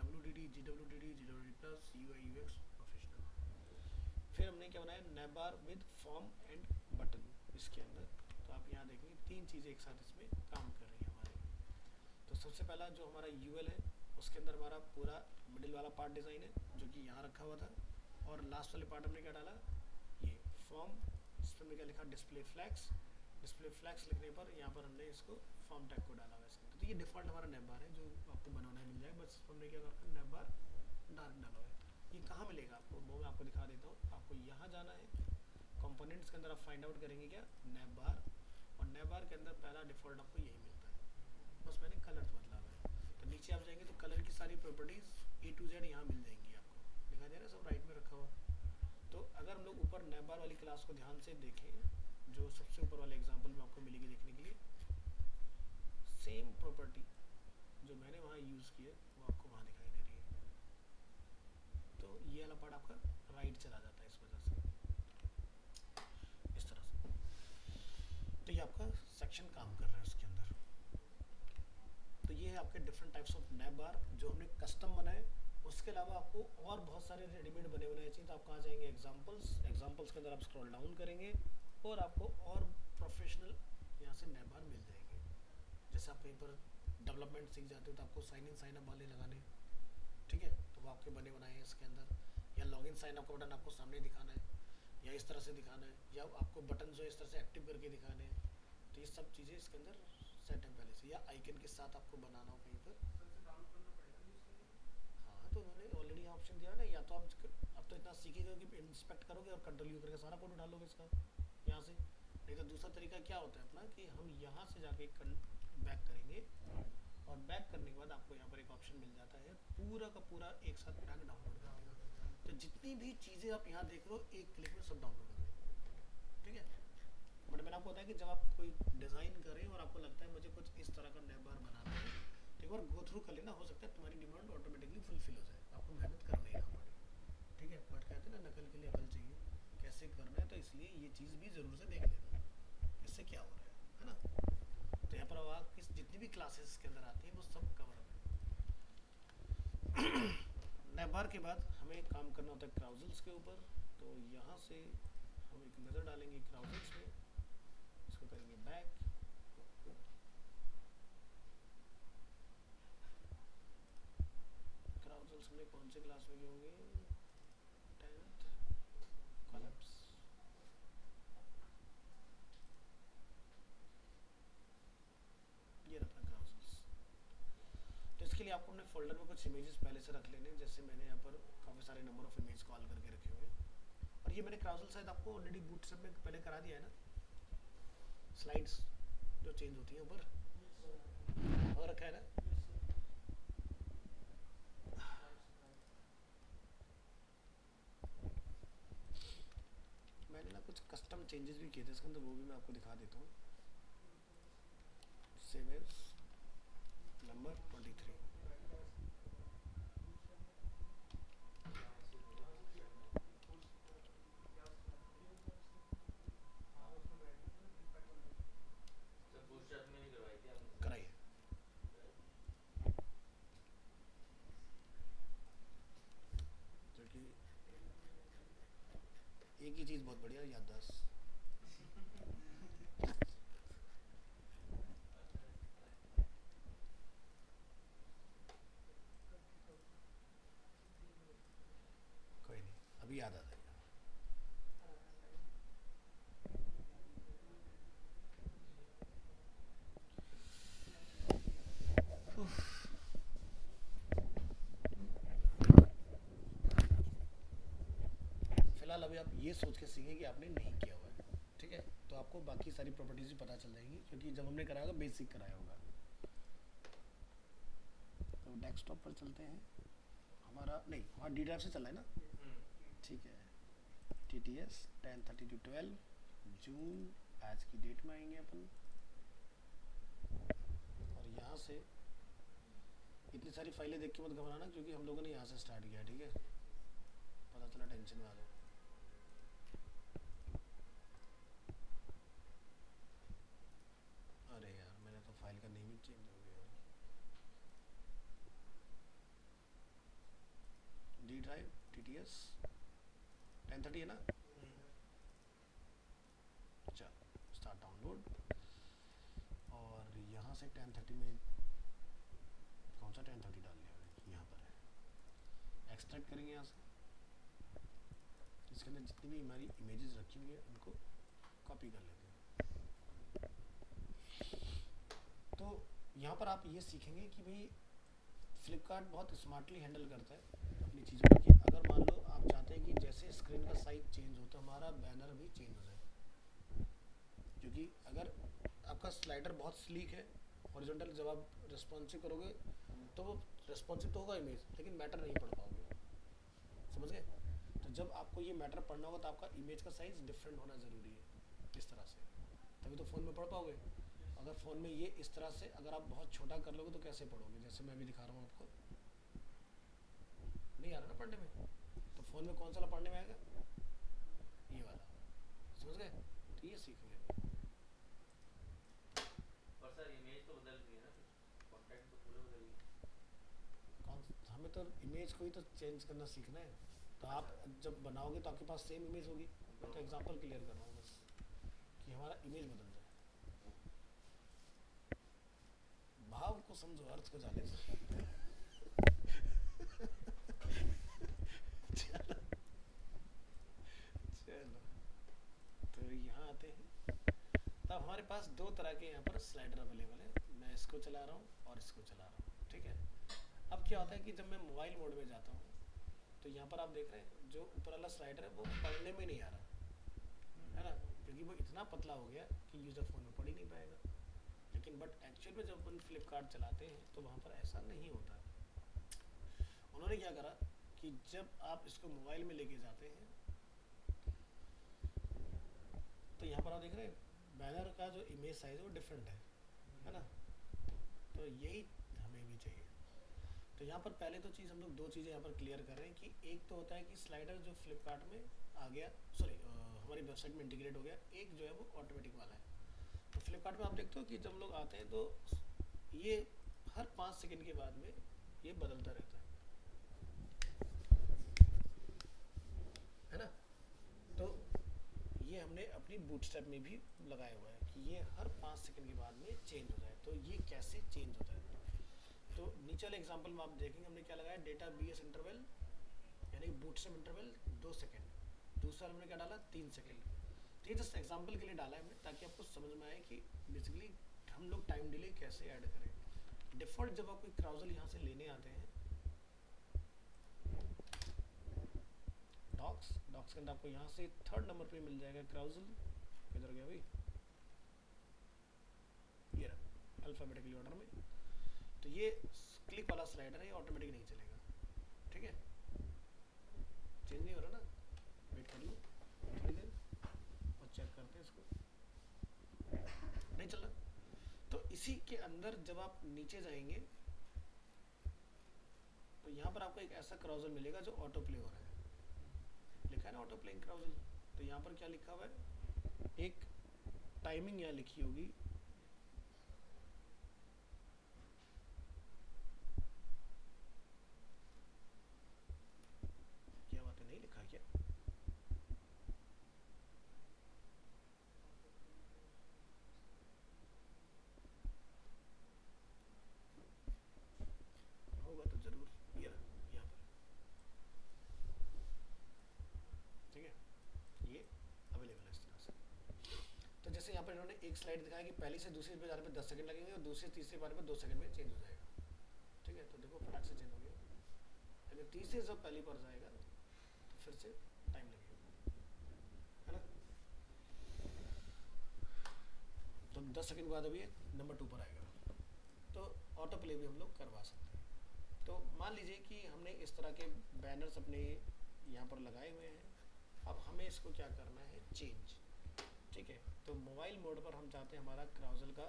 WDD, GWDD, GWD+, UI UX professional. फिर हमने क्या बनाया, nap bar with form and button इसके अंदर। तो आप यहाँ देखेंगे 3 चीज़ें एक साथ इसमें काम कर रही हैं हमारे। तो सबसे पहला जो हमारा यूएल है, उसके अंदर हमारा पूरा मिडिल वाला पार्ट डिज़ाइन है जो कि यहाँ रखा हुआ था, और लास्ट वाले पार्ट हमने क्या डाला, ये फॉर्म, इस पर हमने क्या लिखा, डिस्प्ले फ्लैग्स। डिस्प्ले फ्लैग्स लिखने पर यहाँ पर हमने इसको फॉर्म टैग को डाला हुआ है इसके अंदर। तो ये डिफ़ॉल्ट हमारा नैप बार है जो आपको बनाना मिल जाए, बस हमने क्या रखा, नैप बार डार्क डाला हुआ है। ये कहाँ मिलेगा आपको, वो मैं आपको दिखा देता हूँ। आपको यहाँ जाना है, कंपोनेंट्स के अंदर आप फाइंड आउट करेंगे क्या, नैप बार, और नैप बार के अंदर पहला डिफ़ॉल्ट आपको यही मिलता है, बस मैंने कलर बदला हुआ है। तो नीचे आप जाएंगे तो कलर की सारी प्रॉपर्टीज ए टू जेड यहाँ मिल जाएंगी आपको, दिखाई दे रहा है सब राइट में रखा हुआ। तो अगर हम लोग ऊपर नैब बार वाली क्लास को ध्यान से देखें, जो सबसे ऊपर वाले एग्जाम्पल में आपको मिलेगी देखने के लिए, सेम प्रॉपर्टी जो मैंने वहाँ यूज़ की है वो आपको वहाँ दिखाई दे रही है। तो ये वाला पार्ट आपका राइट चला जाता है इस वजह से, इस तरह से। तो ये आपका सेक्शन काम कर रहा है उसके अंदर। तो ये है आपके डिफरेंट टाइप्स ऑफ नैब बार जो हमने कस्टम बनाए। उसके अलावा आपको और बहुत सारे रेडीमेड बने बनाए चाहिए, तो आप कहाँ जाएंगे, एग्जाम्पल्स, एग्जाम्पल्स के अंदर आप स्क्रॉल डाउन करेंगे और आपको और प्रोफेशनल यहाँ से नैब बार मिल जाएंगे। जैसे आप कहीं पर डेवलपमेंट सीख जाते हो तो आपको साइन इन साइन अप वाले लगाने, ठीक है, तो वो आपके बने बनाए हैं इसके अंदर। या लॉग इन साइन अप का बटन आपको सामने दिखाना है या इस तरह से दिखाना है, या आपको बटन जो इस तरह से एक्टिव करके दिखाने हैं, तो ये सब चीज़ें इसके अंदर सेट है पहले से। या आइकन के साथ आपको बनाना हो कहीं पर, हाँ, तो उन्होंने ऑलरेडी ऑप्शन दिया ना, या तो आप अब तो इतना सीखेगा कि इंस्पेक्ट करोगे और कंट्रोल यू करके सारा कोड उठा लोगे इसका यहाँ से। नहीं तो दूसरा तरीका क्या होता है अपना, कि हम यहाँ से जाके बैक करेंगे और बैक करने के बाद आपको यहाँ पर एक ऑप्शन मिल जाता है पूरा का पूरा एक साथ पैक डाउनलोड करने का। तो जितनी भी चीज़ें आप यहाँ देख रहे हो एक क्लिक में सब डाउनलोड हो जाएगी, ठीक है। बट मैंने आपको बताया कि जब आप कोई डिज़ाइन करें और आपको लगता है मुझे कुछ इस तरह का नैब बार बनाना है, तो एक बार गो थ्रू कर लेना, हो सकता है तुम्हारी डिमांड ऑटोमेटिकली फुलफिल हो जाए, आपको मेहनत करनी ना पड़े, ठीक है। बट कहते हैं ना, नकल के लिए अकल चाहिए, कैसे करना है, तो इसलिए ये चीज़ भी ज़रूर से देख लेना इससे क्या हो रहा है ना। तो यहाँ पर आप किस जितनी भी क्लासेस के अंदर आती हैं वो सब कवर है। नैब बार के बाद हमें काम करना होता है क्राउजल्स के ऊपर। तो यहाँ से हम एक नज़र डालेंगे क्राउजल्स में, इसको करेंगे बैक। क्राउजल्स हमने कौन से क्लास में किए होंगे, 10th कॉलप्स। ये रखना क्राउजल्स। तो इसके लिए आपको अपने फोल्डर में कुछ इमेजेस पहले से रख लेने, जैसे मैंने यहाँ पर काफ़ी सारे नंबर ऑफ इमेज कॉल करके रखे हुए हैं। और ये मैंने क्राउजल शायद आपको ऑलरेडी बूटस्ट्रैप में पहले करा दिया है ना, स्लाइड्स जो चेंज होती हैं ऊपर और रखा है ना। मैंने ना कुछ कस्टम चेंजेस भी किए थे इसके अंदर, वो भी मैं आपको दिखा देता हूँ। सेव एज नंबर 23, कराइए। क्योंकि एक ही चीज़ बहुत बढ़िया, याददाश्त। कोई नहीं, अभी याद आ जाएगा। फिलहाल अभी आप ये सोच के सीखें कि आपने नहीं किया हुआ है, ठीक है। तो आपको बाकी सारी प्रॉपर्टीज भी पता चल जाएगी, क्योंकि जब हमने कराया होगा बेसिक कराया होगा। तो डेस्कटॉप पर चलते हैं, हमारा नहीं वहाँ डी ड्राइव से चल रहा है ना, ठीक है। TTS 10/32/12 जून आज की डेट में आएंगे अपन, और यहाँ से इतनी सारी फाइलें देख के मत घबराना, क्योंकि हम लोगों ने यहाँ से स्टार्ट किया, ठीक है। पता चला टेंशन में आ जाओ। अरे यार, मैंने तो फाइल का नेम ही चेंज हो गया। डी ड्राइव TTS 10/30 है ना। चलो स्टार्ट डाउनलोड, और यहाँ से 10/30 में कौन सा 10/30 डाल लिया मैंने, यहाँ पर है। एक्सट्रैक्ट करेंगे यहाँ से, इसके अंदर जितनी भी हमारी इमेजेस रखी हुई है उनको कॉपी कर लेते हैं। तो यहाँ पर आप ये सीखेंगे कि भाई फ्लिपकार्ट बहुत स्मार्टली हैंडल करता है अपनी चीज़ों को, कि अगर मान लो आप चाहते हैं कि जैसे स्क्रीन का साइज चेंज हो तो हमारा बैनर भी चेंज हो जाए। क्योंकि अगर आपका स्लाइडर बहुत स्लीक है हॉरिजॉन्टल जब आप रिस्पॉन्सिव करोगे तो वो रिस्पॉन्सिव तो होगा इमेज, लेकिन मैटर नहीं पढ़ पाओगे, समझ गए? तो जब आपको ये मैटर पढ़ना होगा तो आपका इमेज का साइज डिफरेंट होना ज़रूरी है, इस तरह से, तभी तो फ़ोन में पढ़ पाओगे। अगर फ़ोन में ये इस तरह से अगर आप बहुत छोटा कर लोगे तो कैसे पढ़ोगे? जैसे मैं अभी दिखा रहा हूँ आपको, नहीं आ रहा ना पढ़ने में, तो फ़ोन में कौन सा वाला पढ़ने में आएगा? ये वाला, समझ गए? तो ये सीखेंगे अभी। और सर इमेज तो बदल रही है ना, फिर कंटेंट तो पूरे बदल गई। कौन, हमें तो इमेज को ही तो चेंज करना सीखना है। तो आप जब बनाओगे तो आपके पास सेम इमेज होगी। मैं तो एग्जांपल क्लियर कर रहा हूँ बस, कि हमारा इमेज बदल जाए। भाव को समझो, अर्थ को जाने दो। चलो चलो, तो यहाँ आते हैं। तब हमारे पास दो तरह के यहाँ पर स्लाइडर अवेलेबल है, मैं इसको चला रहा हूँ और इसको चला रहा हूँ, ठीक है? अब क्या होता है कि जब मैं मोबाइल मोड में जाता हूँ तो यहाँ पर आप देख रहे हैं जो ऊपर वाला स्लाइडर है वो पढ़ने में नहीं आ रहा है ना, क्योंकि वो इतना पतला हो गया कि यूज़र फ़ोन में पढ़ ही नहीं पाएगा। लेकिन बट एक्चुअल में जब अपन फ्लिपकार्ट चलाते हैं तो वहाँ पर ऐसा नहीं होता। उन्होंने क्या करा कि जब आप इसको मोबाइल में लेके जाते हैं तो यहाँ पर आप देख रहे हैं बैनर का जो इमेज साइज है वो डिफरेंट है ना? तो यही हमें भी चाहिए। तो यहाँ पर पहले तो चीज़ हम लोग दो चीज़ें यहाँ पर क्लियर कर रहे हैं कि एक तो होता है कि स्लाइडर जो फ्लिपकार्ट में आ गया, सॉरी हमारी वेबसाइट में इंटीग्रेट हो गया, एक जो है वो ऑटोमेटिक वाला है। तो फ्लिपकार्ट में आप देखते हो कि जब लोग आते हैं तो ये हर 5 सेकंड के बाद में ये बदलता रहता है ना? तो ये हमने अपनी बूटस्ट्रैप में भी लगाया हुआ है कि ये हर 5 सेकंड के बाद में चेंज हो जाए। तो ये कैसे चेंज होता है? तो नीचे वाले एग्जांपल में आप देखेंगे हमने क्या लगाया, डेटा बीएस इंटरवल यानी बूटस्ट्रैप इंटरवल 2 सेकंड, दूसरा हमने क्या डाला 3 सेकंड। तो ये जस्ट एग्जांपल के लिए डाला है हमने ताकि आपको समझ में आए कि बेसिकली हम लोग टाइम डिले कैसे ऐड करें। डिफ़ॉल्ट जब आप कोई क्राउजल यहाँ से लेने आते हैं, डॉक्स डॉक्स के अंदर आपको यहाँ से 3rd नंबर पे मिल जाएगा क्राउजल, किधर गया भाई, ये रहा अल्फ़ाबेटिकली ऑर्डर में। तो ये क्लिक वाला स्लाइडर है, ऑटोमेटिक नहीं चलेगा, ठीक है? चेंज नहीं हो रहा ना, वेट कर लो थोड़ी देर और चेक करते हैं इसको, नहीं चल रहा। तो इसी के अंदर जब आप नीचे जाएंगे तो यहाँ पर आपको एक ऐसा क्राउजल मिलेगा जो ऑटो प्ले हो रहा है, लिखा है ना ऑटो प्लेइंग क्राउजल। तो यहाँ पर क्या लिखा हुआ है, एक टाइमिंग यहाँ लिखी होगी, क्या बात है नहीं लिखा क्या? होगा तो जरूर, ये रहा यहाँ पर, ठीक है? ये अवेलेबल है इस तरह से। तो जैसे यहाँ पर इन्होंने एक स्लाइड दिखाया कि पहली से दूसरी पे जाने में 10 सेकंड लगेंगे और दूसरी तीसरी बार में 2 सेकंड में चेंज हो जाएगा, ठीक है? तो देखो फटाक से चेंज हो गया। अगर तीसरी जब पहली पर जाएगा तो फिर से टाइम लगेगा, है ना? तो 10 सेकंड बाद अभी नंबर 2 पर आएगा। तो ऑटो प्ले भी हम लोग करवा सकते हैं। तो मान लीजिए कि हमने इस तरह के बैनर्स अपने यहाँ पर लगाए हुए हैं, अब हमें इसको क्या करना है, चेंज, ठीक है? तो मोबाइल मोड पर हम चाहते हैं हमारा क्राउजल का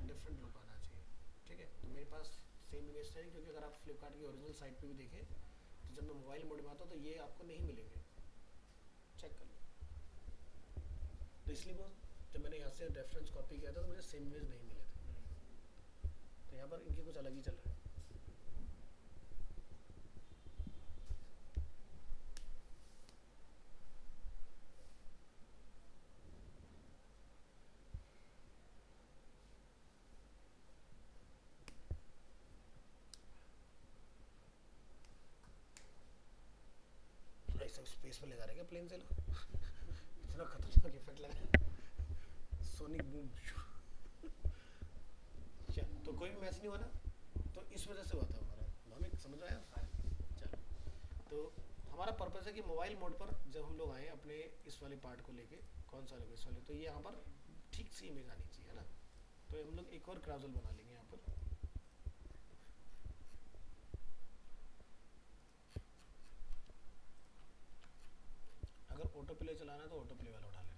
डिफरेंट लुक आना चाहिए, ठीक है? तो मेरे पास सेम इमेज है, क्योंकि अगर आप फ्लिपकार्ट की ओरिजिनल साइट पे भी देखें तो जब मैं मोबाइल मोड में आता हूँ तो ये आपको नहीं मिलेंगे, चेक कर लो। तो इसलिए वो जब मैंने यहाँ से रेफरेंस कॉपी किया था तो मुझे सेम इमेज नहीं मिले थे। तो यहाँ पर इनकी कुछ अलग ही चल रहा है। ऐसा स्पेस में ले जा रहे हैं क्या प्लेन से लोग? इतना खतरनाक इफेक्ट लगा, सोनिक बूम। चल तो कोई भी मैच नहीं हुआ ना, तो इस वजह से हुआ था हमारा, हमें समझ आया? चलो, तो हमारा पर्पज़ है कि मोबाइल मोड पर जब हम लोग आए अपने इस वाले पार्ट को लेके, कौन सा लगे इस वाले, तो ये यहाँ पर ठीक सी इमेज आनी चाहिए, है ना? तो हम लोग एक और क्राउजल बना लेंगे यहाँ पर। अगर ऑटो प्ले चलाना है तो ऑटो प्ले वाला उठा लेना।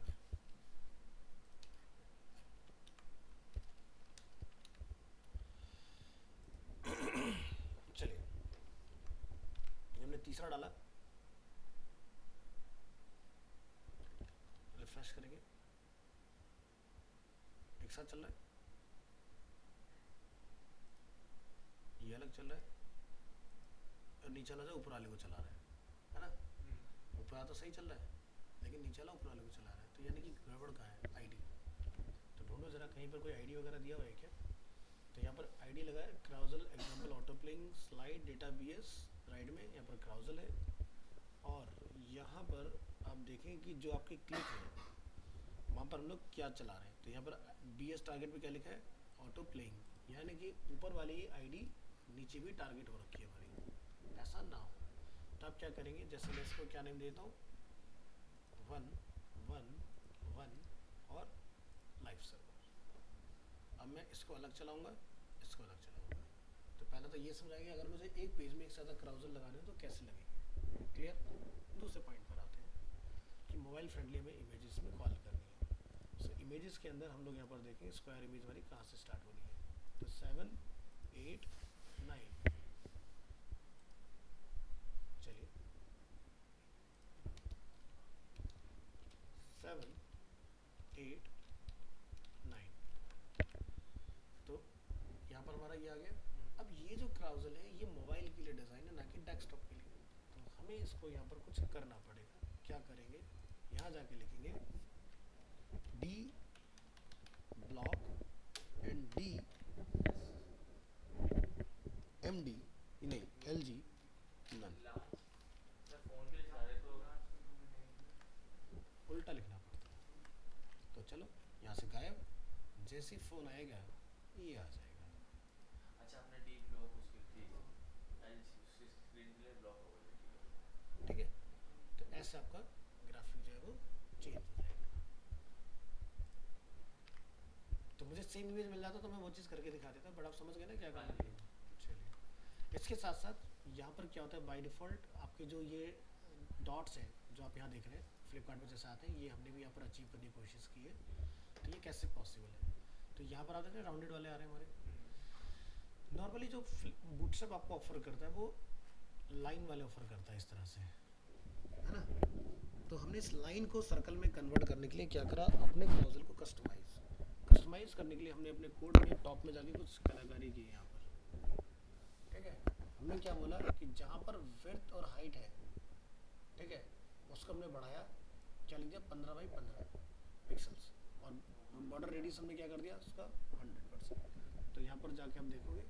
चलिए हमने तीसरा डाला, रिफ्रेश करेंगे, एक साथ चल रहा है, ये अलग चल रहा है और नीचे वाला जो ऊपर वाले को चला रहा है ना। ऊपर वाला तो सही चल रहा है लेकिन नीचे वाला ऊपर वाले को चला रहा है, तो यानी कि गड़बड़ कहाँ है, आईडी। तो ढूंढो जरा कहीं पर कोई आईडी वगैरह दिया हुआ है क्या। तो यहाँ पर आईडी लगा है carousel example auto playing slide data BS, right में यहाँ पर क्राउजल है। और यहाँ पर आप देखें कि जो आपके क्लिक है वहाँ पर हम लोग क्या चला रहे हैं। तो यहाँ पर बीएस टारगेट पे क्या लिखा है, ऑटो प्लेइंग, यानी कि ऊपर वाली आईडी नीचे भी टारगेट हो रखी है हमारी, ऐसा ना हो। तो आप क्या करेंगे, जैसे मैं इसको क्या नेम देता हूँ, 1 1 1 और लाइव सर्वर। अब मैं इसको अलग चलाऊंगा, इसको अलग चलाऊंगा। तो पहले तो ये समझाएंगे अगर मुझे एक पेज में एक साथ क्राउजल लगाने हो तो कैसे लगेंगे, क्लियर। दूसरे पॉइंट पर आते हैं कि मोबाइल फ्रेंडली हमें इमेजेस में कॉल करनी है। सो इमेजेस के अंदर हम लोग यहाँ पर देखें स्क्वायर इमेज वाली कहाँ से स्टार्ट हो रही है। तो 7 8 9, चलिए 7 8 9, तो यहाँ पर हमारा ये आ गया। अब ये जो क्राउजल है ये मोबाइल के लिए डिज़ाइन है, ना कि डेस्कटॉप के लिए। तो हमें इसको यहाँ पर कुछ करना पड़ेगा। क्या करेंगे, यहाँ जाके लिखेंगे D block and D M D, नहीं एल जी नन, फोन के लिए चला रहे तो उल्टा लिखना पड़ता है। तो चलो यहाँ से गायब, जैसे ही फ़ोन आएगा ये आ जाएगा। अच्छा आपने डी ब्लॉक उसकी ठीक है, एलजी उसकी स्क्रीन के लिए ब्लॉक हो गई, ठीक है। तो ऐसे आपका ग्राफिक जो है वो चेंज हो जाएगा। तो मुझे सेम इमेज मिल जाता तो मैं वो चीज़ करके दिखा देता, बट आप समझ गए ना क्या करना है। चलिए इसके साथ साथ यहाँ पर क्या होता है, बाय डिफ़ॉल्ट आपके जो ये डॉट्स हैं जो आप यहाँ देख रहे हैं फ्लिपकार्ट में जैसे आते हैं, ये हमने भी यहाँ पर अचीव करने की कोशिश की है। तो ये कैसे पॉसिबल है, तो यहाँ पर आते हैं राउंडेड वाले आ रहे हैं हमारे। नॉर्मली जो बूटस्ट्रैप आपको ऑफर करता है वो लाइन वाले ऑफर करता है इस तरह से, है ना। तो हमने इस लाइन को सर्कल में कन्वर्ट करने के लिए क्या करा, अपने क्राउजल को कस्टमाइज करने के लिए हमने अपने कोड में टॉप में जाके कुछ कलाकारी की यहाँ पर, ठीक है। हमने क्या बोला कि जहाँ पर विड्थ और हाइट है, ठीक है, उसको हमने बढ़ाया, क्या लिख दिया 15 बाई 15 पिक्सल्स, और बॉर्डर रेडियस हमने क्या कर दिया उसका 100%। तो यहाँ पर जाके हम देखोगे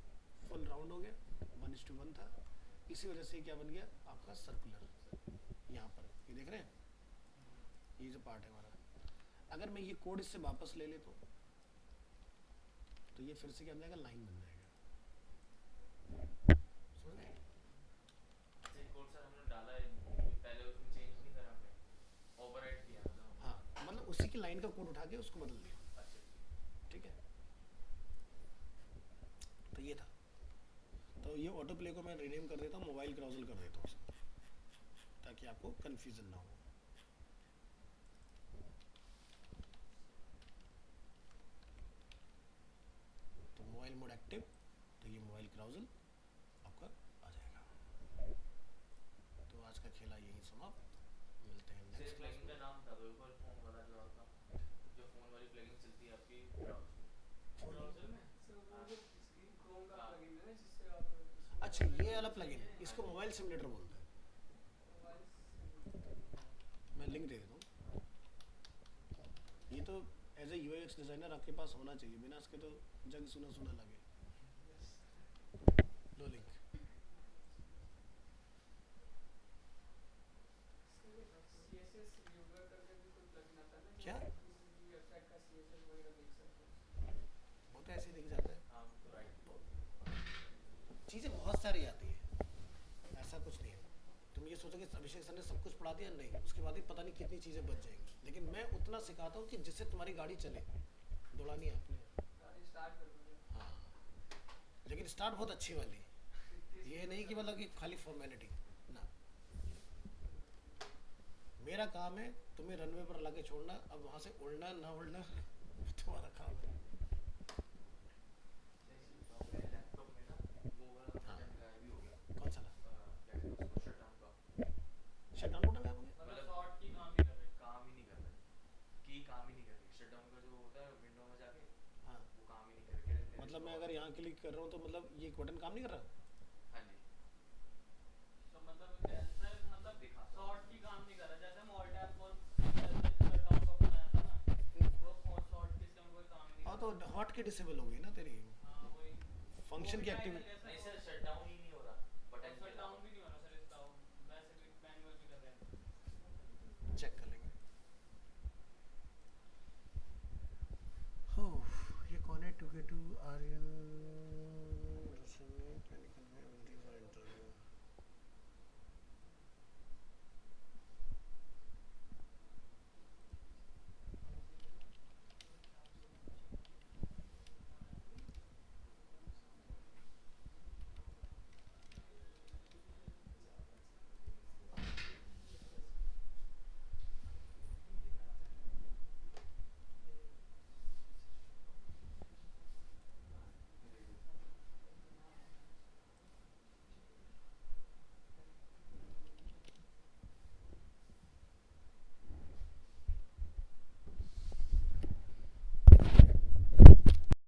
फुल राउंड हो गया, 1:1 था, इसी वजह से क्या बन गया आपका सर्कुलर। यहाँ पर ये देख रहे हैं, ये जो पार्ट है हमारा, अगर मैं ये कोड इससे वापस ले लेता हूँ तो ये फिर से क्या बन जाएगा, लाइन बन जाएगा, समझ गए। अच्छा एक कोड सर हमने डाला है पहले, उसमें चेंज नहीं करा हमने, ओवरराइड किया मतलब। हाँ मतलब उसी की लाइन का कोड उठा के उसको बदल दिया, अच्छा ठीक है। तो ये था, तो ये ऑटो प्ले को मैं रीनेम कर देता हूँ, मोबाइल क्राउजल कर देता हूँ ताकि आपको कन्फ्यूजन ना हो। तो मोबाइल मोड एक्टिव, तो ये मोबाइल क्राउजल आपका आ जाएगा। तो आज का खेला यही समाप्त, मिलते हैं सिर्फ नेक्स्ट क्लास प्लगइन में। का नाम था वो, एक और फोन वाला जो आता, जो फोन वाली प्लगइन चलती है आपकी ब्राउज़र में। सर वो जो स्क्रीन क्रोम का हाँ। प्लगइन है ना जिससे आप अच्छा ये वाला प्लगइन, इसको मोबाइल सिमुलेटर बोलते हैं। मोबाइल से मैं लिंक दे देता हूँ। ये तो एज ए यूएक्स डिज़ाइनर आपके पास होना चाहिए, बिना इसके तो जग सुना सुना लगे। लो लिंक। सीएसएस रिव्यूअर करके भी कोई प्लगइन आता है ना, क्या? किसी भी वेबसाइट का सीएसएस वगैरह देख सकते हैं। वो तो ऐसे ही दिख जाता है, हाँ तो राइट, चीज़ें बहुत सारी आती है, ऐसा कुछ नहीं है। तुम ये सोचो कि अभिषेक सर ने सब कुछ पढ़ा दिया, नहीं, उसके बाद भी पता नहीं कितनी चीज़ें बच जाएंगी, लेकिन मैं उतना सिखाता हूँ कि जिससे तुम्हारी गाड़ी चले, दौड़ानी है आपने। गाड़ी स्टार्ट कर दो जब हाँ, लेकिन स्टार्ट बहुत अच्छी वाली, ये नहीं कि मतलब कि खाली फॉर्मेलिटी ना। मेरा काम है तुम्हें रनवे पर लाके छोड़ना, अब वहाँ से उड़ना ना उड़ना वो तुम्हारा काम है। मेरे लैपटॉप में ना वो वाला हाँ। बटन गायब ही हो गया। कौन सा क्या कहते हैं उसको, शटडाउन का। शटडाउन बटन गायब हो गया? मतलब शॉर्ट की काम नहीं कर रहे। काम ही नहीं कर रहा है, की काम ही नहीं कर रही। शटडाउन का जो होता है विंडो में जाके, हाँ, वो काम ही नहीं कर रही। मतलब मैं अगर यहाँ क्लिक कर रहा हूँ तो मतलब ये बटन काम नहीं कर रहा? हाँ जी, तो मतलब ऐसा मतलब दिखाता हूँ। शॉर्ट की काम नहीं कर रहा। जैसे हम ऑल टैब और शटडाउन का बनाया था ना, वो शॉर्ट की इसका कोई काम ही नहीं हाँ, कर तो रहा। हॉट की डिसेबल हो गई ना तेरी, हाँ वही फंक्शन की वो भी एक्टिविटी। ट्राई कर नहीं जैसे सर, शटडाउन ही नहीं हो रहा, बटन शट डाउन भी नहीं हो रहा सर इसका, वैसे भी मैनुअल भी कर रहे हैं। चेक कर लेंगे। हो, ये कौन है? 2K2 आर्यन